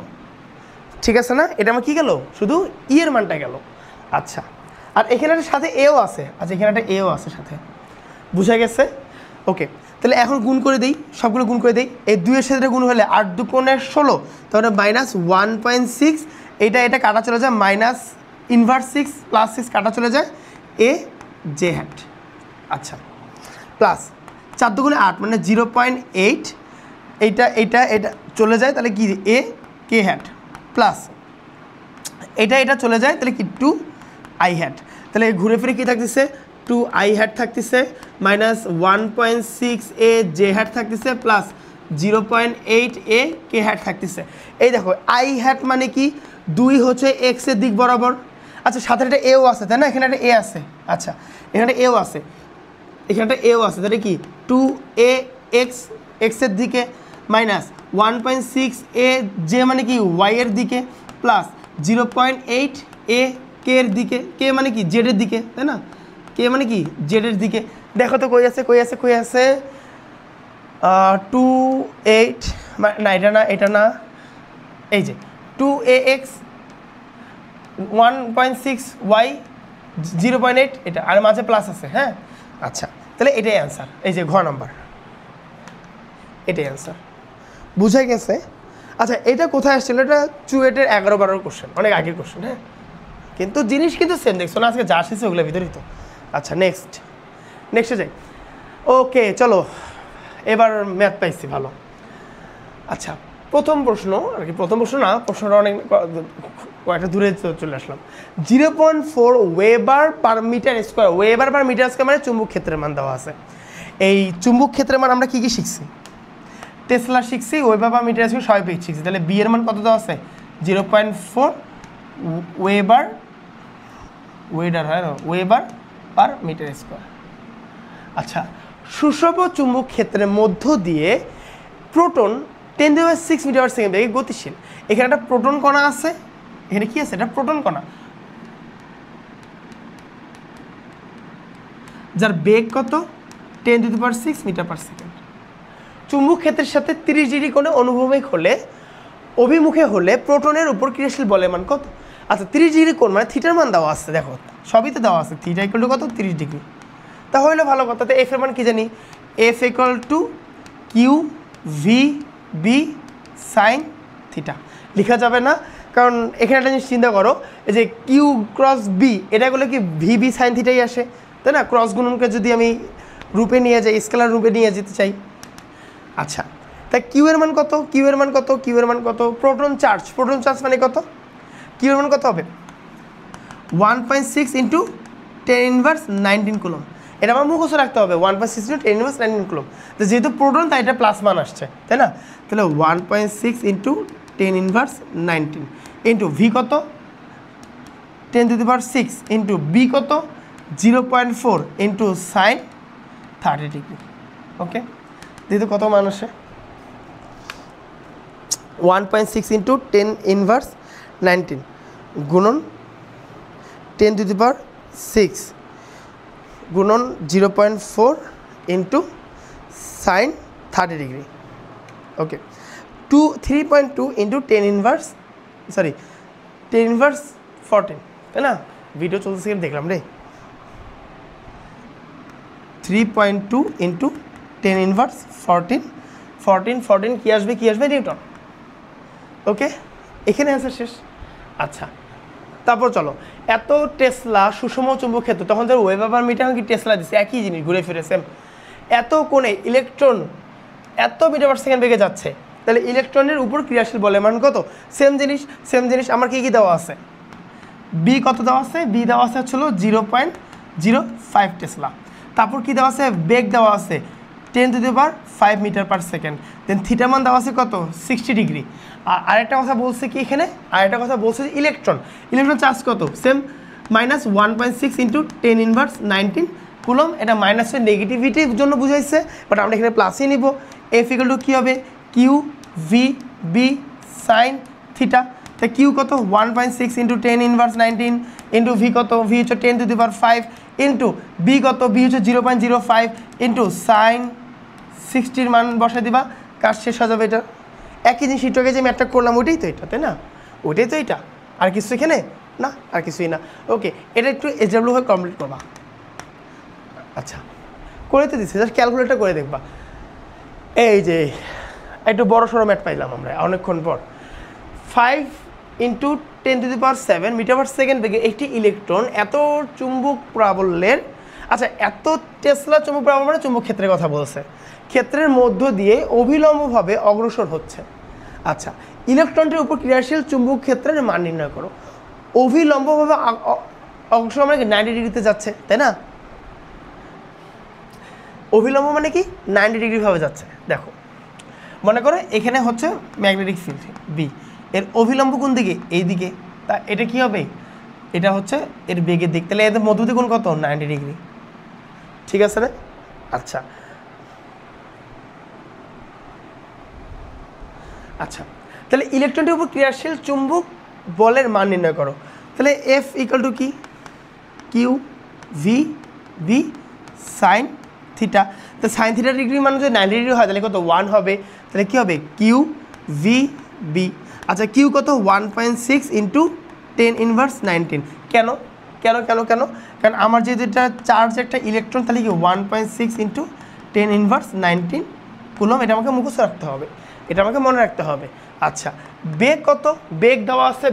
ঠিক আছে না? এটা আমার কী গেল, শুধু ই এর মানটা গেল। আচ্ছা, আর এখানে একটা সাথে এও আছে, আচ্ছা এখানে একটা এও আছে সাথে, বুঝা গেছে? ওকে, তাহলে এখন গুণ করে দিই, সবগুলো গুণ করে দিই। এই 2-এর সাথে গুণ হলে 8 2 16, তাহলে -1.6, এটা কাটা চলে যায়, মাইনাস ইনভার্স 6 প্লাস 6 কাটা চলে যায়, এ জে হ্যাট। আচ্ছা, প্লাস 4 2 8 মানে 0.8, এটা চলে যায়, তাহলে কি এ কে হ্যাট, প্লাস এটা চলে যায়, তাহলে কি 2 আই হ্যাট। তাহলে ঘুরে ফিরে কী থাকতেছে, 2 আই হ্যাট থাকতেছে, -1.6 এ জে হ্যাট থাকতেছে, প্লাস 0.8 এ কে হ্যাট থাকতেছে। এই দেখো আই হ্যাট মানে কি 2 হচ্ছে এক্সের দিক বরাবর। আচ্ছা, সাথে একটা এও আছে, তাই না? এখানে একটা এ আছে, আচ্ছা এখানে এও আছে, এখানটা এও আছে, তাহলে কি 2a এক্সের দিকে, মাইনাস 1.6 এ জে মানে কি ওয়াই এর দিকে, প্লাস 0.8 এ কে এর দিকে, কে মানে কি জেডের দিকে, তাই না? কে মানে কি জেডের দিকে। দেখো তো কই আছে, 2.8 না, এটা না, এই যে 2ax 1.6 y 0.8, এটা আর মাঝে প্লাস আছে, হ্যাঁ। আচ্ছা, তাহলে এটাই অ্যান্সার, এই যে ঘ নাম্বার, এটাই অ্যান্সার, বুঝা গেছে? আচ্ছা, এটা কোথায় আসছিল? এটা চুয়েটের 11-12 কোশ্চেন, অনেক আগের কোশ্চেন, হ্যাঁ, কিন্তু জিনিস কিন্তু সেম, দেখছো না? আজকে যা আসছে ওগুলোর ভিতরেই তো। আচ্ছা, নেক্সটে যাই। ওকে, চলো এবার ম্যাথ পাইছি ভালো। আচ্ছা, প্রথম প্রশ্ন আর কি, প্রথম প্রশ্ন না, প্রশ্নটা অনেক কয়েকটা দূরে চলে আসলাম। 0.4 weber per metre square, weber per metre square মানে চুম্বক ক্ষেত্রের মান দেওয়া আছে। এই চুম্বক ক্ষেত্রের মান আমরা কী শিখছি? টেসলা শিখছি, ওয়েবার পার মিটার স্কোয়ার সবাই পেয়ে শিখছি। তাহলে বি এর মান কত দেওয়া আছে? 0.4 ওয়েবার পার মিটার স্কোয়ার। আচ্ছা, সুষম চুম্বক ক্ষেত্রের মধ্য দিয়ে প্রোটন 10⁶ মিটার পার সেকেন্ড বেগে গতিশীল। এখানে একটা প্রোটন কণা আছে, এখানে কি আছে? এটা প্রোটন কণা, যার বেগ কত? 10⁶ মিটার পার সেকেন্ড। চুম্বক ক্ষেত্রের সাথে 30 ডিগ্রি কোণে অভিমুখে হলে প্রোটনের উপর ক্রিয়াশীল বলের মান কত? আচ্ছা, 30 ডিগ্রি কোণ মানে থিটার মান দেওয়া আছে, দেখো সবই তো দেওয়া আছে, থিটা ইকুয়াল টু কত? 30 ডিগ্রি। তাহলে ভালো কথা, তো এফ এর মান কি জানি? F equal to Q V B sine theta. লেখা যাবে না, কারণ এখানে একটা জিনিস চিন্তা করো, এই যে কিউ ক্রস বি, এটা করলে কি ভি বি সাইন থিটাই আসে, তাই না? ক্রস গুণনকে যদি আমি রূপে নিয়ে যাই, স্কেলার রূপে নিয়ে যেতে চাই। আচ্ছা, তাই কিউ এর মান কত? প্রোটন চার্জ মানে কত? কিউ এর মান কত হবে? 1.6 ইন্টু 10⁻19 কুলম। এটা আমার মুখস্থ রাখতে হবে, 1.6 ইন্টু 10⁻19 কুলম। তো যেহেতু প্রোটন তাই এটা প্লাস মান আসছে, তাই না? তাহলে 1.6 ইন্টু 10⁻19 ইন্টু ভি কত? 10⁶ ইন্টু বি কত? 0.4 ইন্টু সাইন 30 ডিগ্রি। ওকে, যেহেতু কত মান আসে? 1.6 ইন্টু 10⁻19 গুণন 10⁶ গুণন 0.4 ইন্টু সাইন 30 ডিগ্রি। ওকে, 3.2 ইন্টু 10⁻14, তাই না? ভিডিও চলতেছে দেখলাম রে। 3.2 ইন্টু 10⁻14 কি আসবে? নিউটন। ওকে, এখানে অ্যান্সার শেষ। আচ্ছা, তারপর চলো, এত টেসলা সুষম চুম্বক ক্ষেত্র, তখন ধর ওয়েবার পার মিটার কি টেসলা দিচ্ছে, একই জিনিস ঘুরে ফিরে সেম। এত কোণে ইলেকট্রন এত মিটার পার সেকেন্ড বেগে যাচ্ছে, তাহলে ইলেকট্রনের উপর ক্রিয়াশীল বলের মান কত? সেম জিনিস আমার কি দেওয়া আছে? বি কত দেওয়া আছে? বি দেওয়া আছে হচ্ছিল 0.05 টেসলা। তারপর কি দেওয়া আছে? বেগ দেওয়া আছে 10⁵ মিটার পার সেকেন্ড। দেন থিটা মান দেওয়া আছে কত? 60 ডিগ্রি। আর আরেকটা কথা বলছে কি এখানে? আরেকটা কথা বলছে যে ইলেকট্রন চার্জ কত? Same, -1.6 into 10⁻19 coulomb. এটা মাইনাসের নেগেটিভিটির জন্য বুঝাইছে, বাট আমরা এখানে প্লাসই নিব। এফ ইকুয়াল টু কী হবে, Q V B sine theta. তা কিউ কত 1.6 ইন্টু 10 ইনভার্স 19 ইন্টু ভি কত, ভি হচ্ছে 10⁵ ইন্টু বি কত, বি হচ্ছে 0.05 ইন্টু সাইন 60 মান বসাই দিবা, কাজ শেষ হয়ে যাবে। এটা একই জিনিস একটু আগে যে ম্যাথটা করলাম ওইটাই তো এটা, তাই না? ওইটাই তো এটা, আর কিছু এখানে না, আর কিছুই না। ওকে, এটা একটু এসডাব্লিউ হয়ে কমপ্লিট করবা। আচ্ছা, করে তো দিচ্ছি, জাস্ট ক্যালকুলেটর করে দেখবা। এই যে একটু বড় সড়ো ম্যাথ পাইলাম আমরা অনেকক্ষণ পর। 5 ইন্টু 10⁷ মিটার/সেকেন্ড বেগে একটি ইলেকট্রন এত চুম্বক প্রাবল্যের, আচ্ছা এত টেসলা চুম্বক প্রাবল্য মানে চুম্বক ক্ষেত্রের কথা বলছে, ক্ষেত্রের মধ্য দিয়ে অভিলম্বভাবে অগ্রসর হচ্ছে। আচ্ছা, ইলেকট্রনটির উপর ক্রিয়াশীল চুম্বক ক্ষেত্রের মান নির্ণয় করো। অভিলম্বভাবে অগ্রসর মানে 90 ডিগ্রিতে যাচ্ছে, তাই না? অভিলম্ব মানে কি 90 ডিগ্রি ভাবে যাচ্ছে। দেখো মনে করো এখানে হচ্ছে ম্যাগনেটিক ফিল্ড বি, এর অভিলম্ব কোন দিকে, এই দিকে। তা এটা কি হবে, এটা হচ্ছে এর বেগের দিক, তাহলে এদের মধ্যবর্তী কোণ কত 90 ডিগ্রি, ঠিক আছে না? আচ্ছা আচ্ছা, তাহলে ইলেকট্রনটির উপর ক্রিয়াশীল চুম্বক বলের মান নির্ণয় করো। তাহলে এফ ইকুয়াল টু কি, Q V B sine theta. তো সাইন থিটা ডিগ্রি মানে যদি 90 ডিগ্রি হয় তাহলে কত 1 হবে, তাহলে কী হবে কিউ ভি বি। আচ্ছা কিউ কত 1.6 ইন্টু 10⁻19। কেন কেন কেন কেন কারণ আমার যেহেতু এটা চার্জ একটা ইলেকট্রন, তাহলে কি 1.6 ইন্টু 10⁻19 কুলম। এটা আমাকে মুখস্থ রাখতে হবে, এটা আমাকে মনে রাখতে হবে। আচ্ছা বেগ কত, বেগ দেওয়া আছে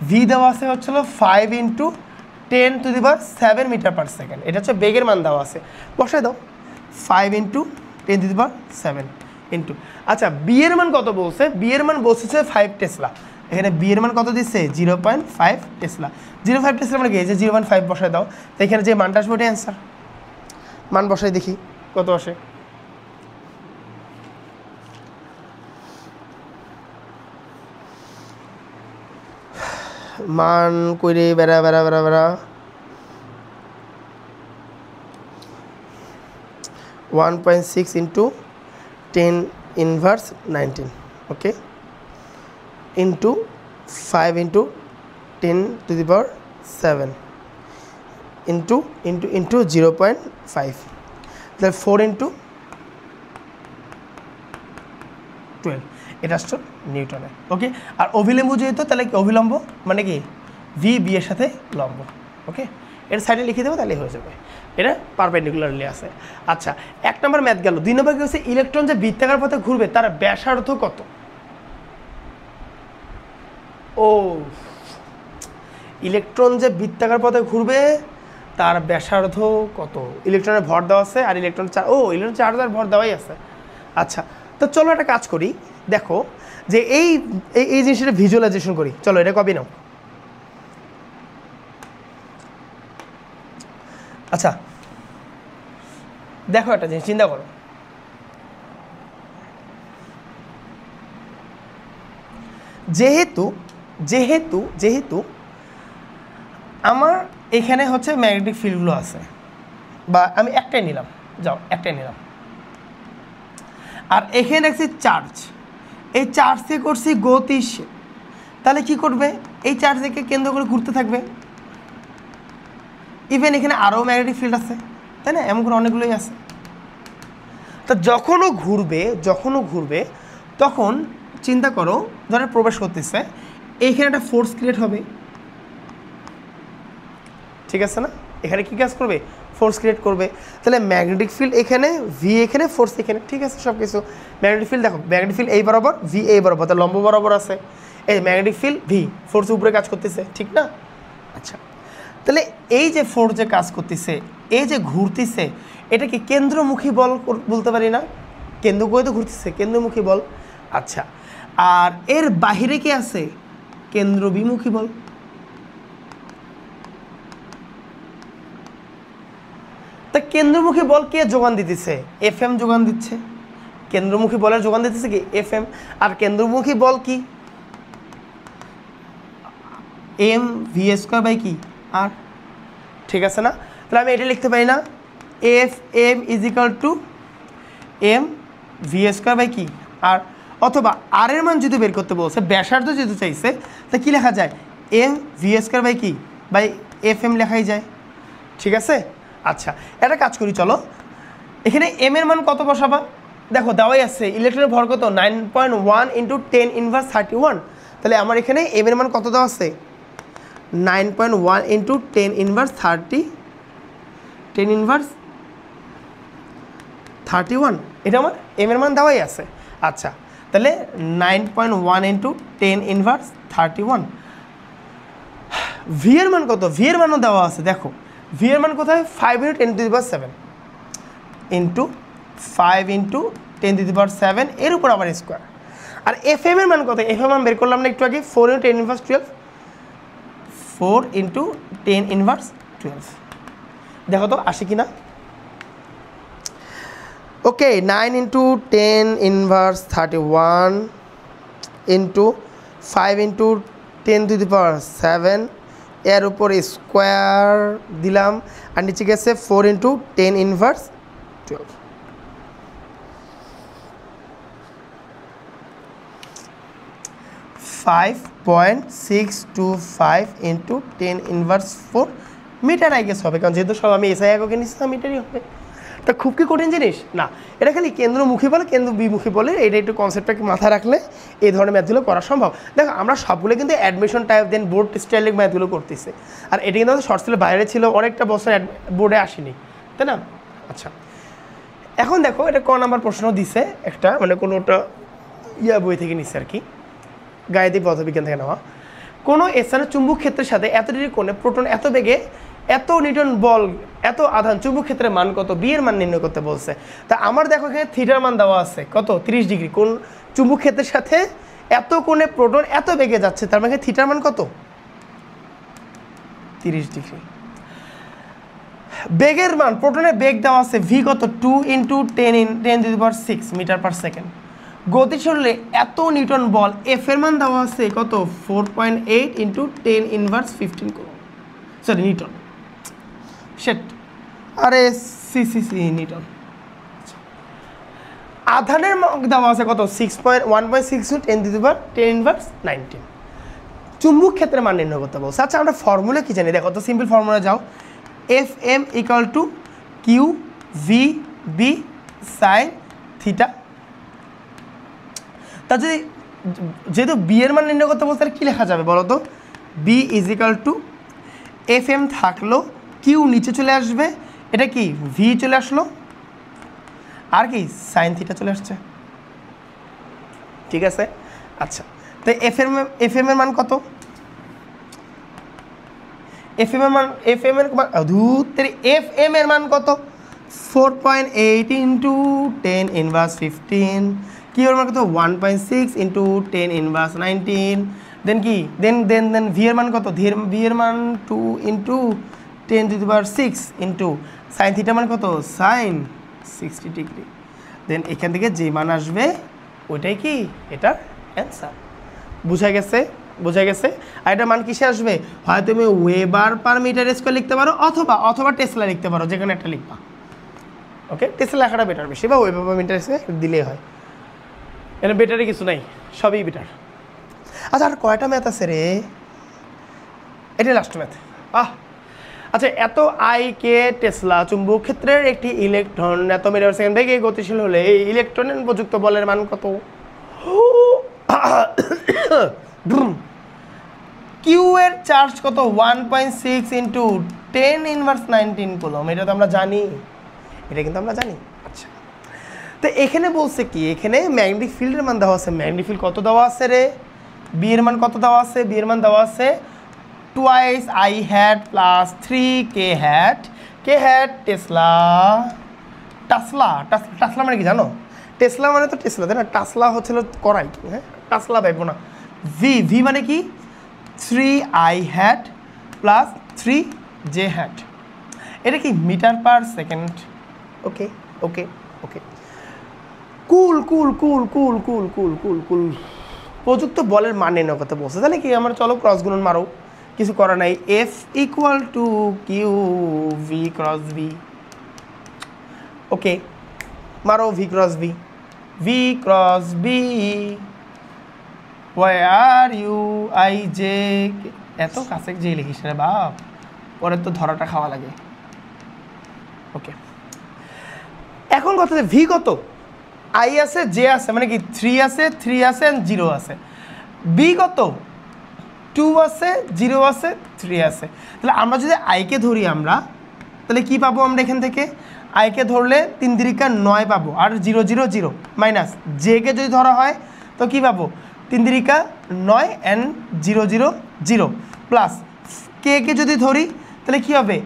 ভি দেওয়া আছে হচ্ছিল 5 ইন্টু 10⁷ মিটার/সেকেন্ড। এটা হচ্ছে বেগের মান দেওয়া আছে, বসায় দাও 5 ইন্টু 10⁷ ইন্টু। আচ্ছা বি এর মান কত বলছে, বি এর মান বলছে 5 টেসলা। এখানে বি এর মান কত দিচ্ছে 0.5 টেসলা। 0.5 টেসলা মানে কি, যে 0.5 বসায় দাও, তো এখানে যে মানটা আসবে ওটাই অ্যান্সার। মান বসাই দেখি কত আসে। মান করে বেড়া 1.6 ইন্টু 10⁻19 ওকে ইন্টু 5 ইন্টু 10⁷ ইন্টু 0.5, তাহলে 4 ইন্টু 12, এটা আসছে নিউটনে। ওকে, আর অভিলম্ব যেহেতু তাহলে অভিলম্ব মানে কি ভি বি এর সাথে লম্ব। ওকে, এর সাইডে লিখে দেবো তাহলে হয়ে যাবে, এটা পারপেন্ডিকুলারলি আছে। আচ্ছা 1 নম্বর ম্যাথ গেল। 2 নম্বর কি হচ্ছে, ইলেকট্রন যে বৃত্তাকার পথে ঘুরবে তার ব্যাসার্ধ কত। ও ইলেকট্রন যে বৃত্তাকার পথে ঘুরবে তার ব্যাসার্ধ কত, ইলেকট্রনের ভর দেওয়া আছে আর ইলেকট্রন চার্জ আর ভর দেওয়াই আছে। আচ্ছা তো চলো একটা কাজ করি, দেখো যে এই জিনিসটা ভিজুয়ালাইজেশন করি। চলো এটা কপি নাও। আচ্ছা দেখো একটা জিনিস চিন্তা করো, যেহেতু আমার এখানে হচ্ছে ম্যাগনেটিক ফিল্ডগুলো আছে, বা আমি একটাই নিলাম, একটাই নিলাম, আর এখানে দেখছি চার্জ, এই চার্জ থেকে করছি গতিশীল, তাহলে কি করবে, এই চার্জকে কেন্দ্র করে ঘুরতে থাকবে। ইভেন এখানে আরও ম্যাগনেটিক ফিল্ড আছে, তাই না, এমন করে অনেকগুলোই আছে। তা যখনও ঘুরবে তখন চিন্তা করো, ধরো প্রবেশ করতেছে, এইখানে একটা ফোর্স ক্রিয়েট হবে, ঠিক আছে না, এখানে কি কাজ করবে, ফোর্স ক্রিয়েট করবে। তাহলে ম্যাগনেটিক ফিল্ড এখানে, ভি এখানে, ফোর্স এখানে, ঠিক আছে সব কিছু। ম্যাগনেটিক ফিল্ড দেখো, ম্যাগনেটিক ফিল্ড এই বরাবর, ভি এই বরাবর, তাহলে লম্ব বরাবর আছে। এই ম্যাগনেটিক ফিল্ড ভি, ফোর্স উপরে কাজ করতেছে, ঠিক না। আচ্ছা তাহলে এই যে ফোর্স যে কাজ করতেছে, এই যে ঘুরতেছে, এটা কি কেন্দ্রমুখী বল বলতে পারি না, কেন্দ্র করে তো ঘুরতেছে, কেন্দ্রমুখী বল। আচ্ছা আর এর বাহিরে কি আছে, কেন্দ্রবিমুখী বল। তা কেন্দ্রমুখী বল কে যোগান দিতেছে, এফএম যোগান দিচ্ছে, কেন্দ্রমুখী বলের যোগান দিতেছে কি এফএম। আর কেন্দ্রমুখী বল কি এম ভি² বাই কি আর, ঠিক আছে না। তাহলে আমি এটা লিখতে পারি না, F M is equal to M V square by কি আর, অথবা আর এর মান যদি বের করতে বলছে, ব্যাসার্ধ যেহেতু চাইছে, তা কী লেখা যায়, এম ভি স্কোয়ার বাই কি বাই এফ এম লেখাই যায়। ঠিক আছে, আচ্ছা একটা কাজ করি, চলো এখানে এম এর মান কত বসাবা, দেখো দেওয়াই আছে ইলেকট্রনের ভর কত 9.1 ইন্টু 10 ইনভার্স 31, তাহলে আমার এখানে এম এর মান কত দেওয়া আছে 9.1 ইন্টু 10 ইনভার্স 31, এটা আমার এম এর মান দেওয়াই আছে। আচ্ছা তাহলে 9.1 ইন্টু 10 ইনভার্স 31, ভি এর মান কত, ভি এর মানও দেওয়া আছে, দেখো ভি এর মান কোথায় 5 into 10 to the power 7 into 5 into 10 to the power 7 এর উপর আবার স্কোয়ার। আর এফ এম এর মান কত, এফ এম মান বের করলাম না একটু আগে, 4 ইন্টু 10 ইনভার্স 12, 4 ইন্টু 10 ইনভার্স 12, দেখো তো আসে কি না। Okay 9 into 10 inverse 31 into 5 into 10 to the power 7 এর উপর স্কোয়ার দিলাম, আর নিচে গেছে 4 into 10 inverse 12, 5.625 into 10 inverse 4 metre I guess হবে, কারণ যেহেতু সব আমি এসআই এককে নিচ্ছি মিটারই হবে। তা খুব কি কঠিন জিনিস না, এটা খালি কেন্দ্রমুখী বলে কেন্দ্র বিমুখী বলে, এটা একটু কনসেপ্টটাকে মাথায় রাখলে এই ধরনের ম্যাথগুলো করা সম্ভব। দেখো আমরা সবগুলো কিন্তু অ্যাডমিশন টাইপ দেন বোর্ড স্টাইলিক ম্যাথগুলো করতেছি, আর এটা কিন্তু শর্ট স্টাইলের বাইরে ছিল, অনেকটা বছর বোর্ডে আসেনি, তাই না। আচ্ছা এখন দেখো এটা ক নাম্বার প্রশ্ন দিছে একটা, মানে কোনোটা বই থেকে নিচ্ছে আর কি, গাণিতিক পদার্থবিজ্ঞান থেকে নেওয়া। কোনো স্থানের চুম্বক ক্ষেত্রের সাথে এত ডিগ্রি কোণে প্রোটন এত বেগে এত নিউটন বল এত আধান চুম্বক ক্ষেত্রের মান কত, বি এর মান নির্ণয় করতে বলছে। তা আমার দেখো এখানে থিটার মান দেওয়া আছে কত 30 ডিগ্রি, কোন চুম্বক ক্ষেত্রের সাথে এত কোণে প্রোটন এত বেগে যাচ্ছে, তার মানে থিটার মান কত 30 ডিগ্রি। বেগের মান, প্রোটনের বেগ দেওয়া আছে ভি কত 2 ইন্টু 10⁻⁶ মিটার পার সেকেন্ড। গতিশীলে এত নিউটন বল, এফ এর মান দেওয়া আছে কত 4.8 into 10 inverse 15 coulomb, sorry Newton, set আরে সি নিউটন। আধানের দেওয়া আছে কত 1.6 into 10 to the power 10 inverse 19। চুম্বক ক্ষেত্রের মান নির্ণয় করতে বলছে। আচ্ছা আমরা ফর্মুলা কি জানি, দেখো তো সিম্পল ফর্মুলা যাও, F M equal to Q V B sine theta. তা যদি যেহেতু বি এর মান নির্ণয় করতে বলছে, তাহলে কী লেখা যাবে বলো তো, B is equal to F M থাকলো, কিউ নিচে চলে আসবে, এটা কি ভি চলে আসলো, আর কি সাইন থিটা চলে আসছে। ঠিক আছে, আচ্ছা তো এফ এম এর মান কত, এফ এম এর মান কত 4.8 ইন্টু 10 ইনভার্স 15, কি এর মান কত 1.6 ইন্টু 10 ইনভার্স 19, দেন কি দেন ভি এর মান কত, ভি এর মান 2 into 10 to the power 6 into sine theta মান কত সাইন 60 ডিগ্রি। দেন এখান থেকে যে মান আসবে ওইটাই কি এটার অ্যান্সার। বুঝা গেছে? আর এটা মান কিসে আসবে, হয় তুমি ওয়েবার পার মিটার স্কোয়ার লিখতে পারো, অথবা টেসলা লিখতে পারো, যেখানে একটা লিখবা। ওকে, টেসলা লেখাটা বেটার বেশি, বা ওয়েবার পার মিটার স্কোয়ার দিলেই হয়, এটা বেটারে কিছু নাই, সবই বেটার। আচ্ছা আর কয়টা ম্যাথ আছে রে, এটা লাস্ট ম্যাথ। আচ্ছা এত আই কে টেসলা চুম্বক ক্ষেত্রের একটি ইলেকট্রন এত মিটার সেকেন্ড বেগে গতিশীল হলে এই ইলেকট্রনের প্রযুক্ত বলের মান কত। কিউ এর চার্জ কত 1.6 ইন্টু 10 ইনভার্স 19 কুলম, এটা তো আমরা জানি, আচ্ছা তো এখানে বলছে কি, এখানে ম্যাগনেটিক ফিল্ডের মান দেওয়া আছে, ম্যাগনেটিক ফিল্ড কত দেওয়া আছে রে, বি এর মান কত দেওয়া আছে, বি এর মান দেওয়া আছে twice I hat plus 3 K hat Tesla মানে কি জানো, টেসলা মানে তো টেসলা তাই না, টাসলা হচ্ছিল করাই, হ্যাঁ টাসলা ভাইবো না। ভি মানে কি 3 I hat plus 3 J had, এটা কি মিটার পার সেকেন্ড। ওকে কুল প্রযুক্ত বলের মান নির্ণয় করতে বলছে, তাহলে কি আমরা চলো ক্রস গুণন মারো, কিছু করার নাই, F equal to Q V cross V. Okay, মারো V cross V, V cross V where U I J. এত কাছে যে লিখিস রে বাপ, পরে তো ধরাটা খাওয়া লাগে। ওকে, এখন কথা হচ্ছে ভি কত, আই আছে জে আছে, মানে কি 3 আছে 3 আছে 0 আছে। বি কত, 2 আছে 0 আছে 3 আছে। তাহলে আমরা যদি আইকে ধরি আমরা, তাহলে কি পাবো আমরা এখান থেকে, আইকে ধরলে 3 3 9 পাবো, আর 0 0 0 মাইনাস জেকে যদি ধরা হয় তো কি পাবো, 3 3 9 অ্যান্ড 0 0 0 প্লাস কে কে যদি ধরি তাহলে কি হবে,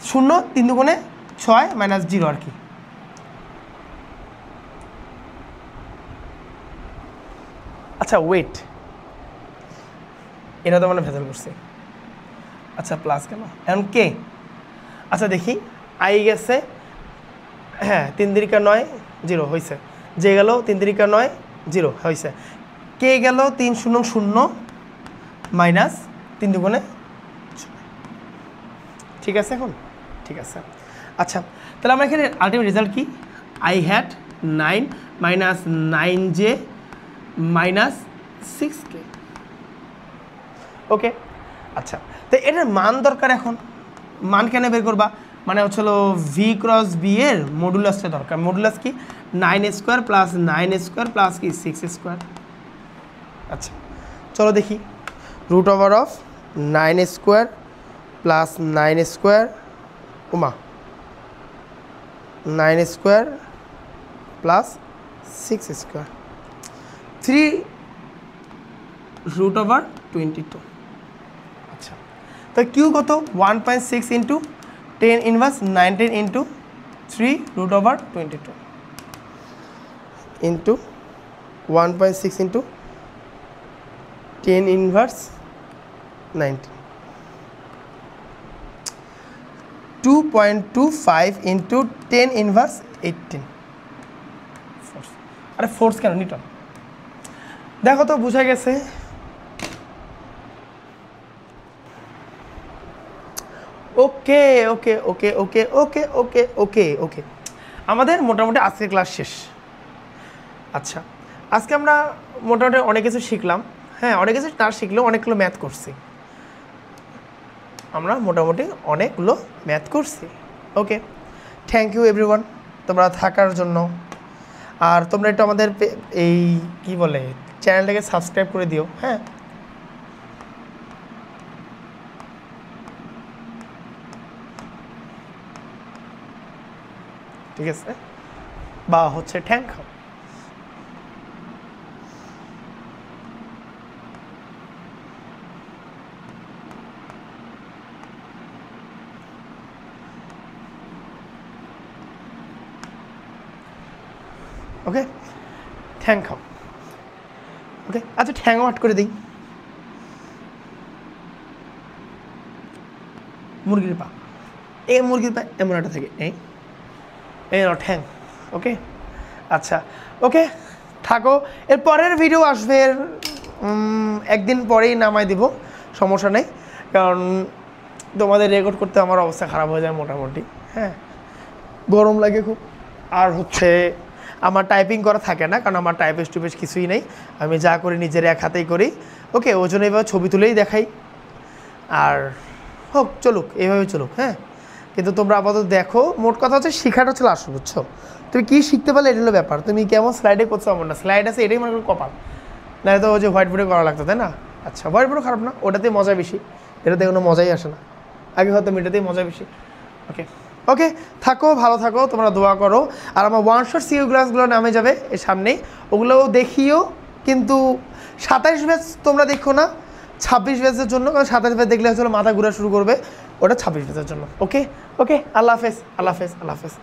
0 3 2 6 মাইনাস 0 আর কি। আচ্ছা ওয়েট, এটা তো মানে ভেজাল করছে। আচ্ছা প্লাস কেন, এখন কে, আচ্ছা দেখি আই গেছে, হ্যাঁ 3 3 9 0 হয়েছে, যে গেল 3 3 9 0 হয়েছে, কে গেল 3 0 0 মাইনাস 3 2 6। ঠিক আছে এখন, ঠিক আছে। আচ্ছা তাহলে আমরা এখানে আলটিমেট রেজাল্ট কি, I had 9 minus 9 J minus 6 কে। ওকে, আচ্ছা তো এটার মান দরকার, এখন মান কেন বের করবা, মানে হচ্ছিল ভি ক্রস বি এর মডুলাসটা দরকার। মডুলাস কি, 9 স্কোয়ার প্লাস 9 স্কোয়ার প্লাস কি 6 স্কোয়ার। আচ্ছা চলো দেখি, root over of 9 square plus 9 square, ওমা 9 square plus 6 square, 3 root over 22। আচ্ছা তো কিউ কত, 1.6 into 10 inverse 19 into 3 root over 22 into 1.6 into 10 inverse 19, 2.25 into 10 inverse 18। আরে ফোর্স কেন, নিউটন। দেখো তো বুঝা গেছে। ওকে ওকে ওকে ওকে ওকে ওকে ওকে ওকে, আমাদের মোটামুটি আজকের ক্লাস শেষ। আচ্ছা আজকে আমরা মোটামুটি অনেক কিছু শিখলাম, হ্যাঁ অনেক কিছু না শিখলেও অনেকগুলো ম্যাথ করছি আমরা, মোটামুটি অনেকগুলো ম্যাথ করছি। ওকে, থ্যাংক ইউ এভরিওয়ান তোমরা থাকার জন্য। আর তোমরা একটু আমাদের এই কি বলে চ্যানেলটাকে সাবস্ক্রাইব করে দিও, হ্যাঁ ঠিক আছে, বা হচ্ছে ঠ্যাং খাও। ওকে ঠ্যাং খাও। ওকে আচ্ছা ঠ্যাংও আট করে দিই, মুরগির পা, এই মুরগির পা এমন একটা থাকে, এই ঠ্যাং। ওকে আচ্ছা ওকে থাকো, এর পরের ভিডিও আসবে একদিন পরেই নামাই দিব, সমস্যা নেই, কারণ তোমাদের রেকর্ড করতে আমার অবস্থা খারাপ হয়ে যায় মোটামুটি, হ্যাঁ গরম লাগে খুব, আর হচ্ছে আমার টাইপিং করা থাকে না, কারণ আমার টাইপেস টুপেস কিছুই নেই, আমি যা করি নিজের এক হাতেই করি। ওকে ওই জন্য এবার ছবি তুলেই দেখাই, আর হোক চলুক এইভাবে চলুক, হ্যাঁ কিন্তু তোমরা আপাতত দেখো, মোট কথা হচ্ছে শেখাটা হচ্ছে আসো, বুঝছো তুমি কী শিখতে পারলে এটা হলো ব্যাপার, তুমি কেমন স্লাইডে করছো আমার না, স্লাইড আছে এটাই মনে করো কপাল, না তো ওই যে হোয়াইট বোর্ডে করা লাগতো তাই না। আচ্ছা হোয়াইট বোর্ডও খারাপ না, ওটাতে মজা বেশি, এটাতে কোনো মজাই আসে না, আগে হয়তো এটাতেই মজা বেশি। ওকে ওকে থাকো, ভালো থাকো, তোমরা দোয়া করো, আর আমার ওয়ান শট সিও ক্লাসগুলো নামে যাবে এর সামনেই, ওগুলোও দেখিও, কিন্তু 27 ব্যাচ তোমরা দেখো না, 26 ব্যাচের জন্য, কারণ 27 ব্যাচ দেখলে হচ্ছে মাথা ঘোরা শুরু করবে, ওটা 26 ব্যাচের জন্য। ওকে ওকে আল্লাহ হাফেজ, আল্লাহ হাফেজ, আল্লাহ হাফেজ।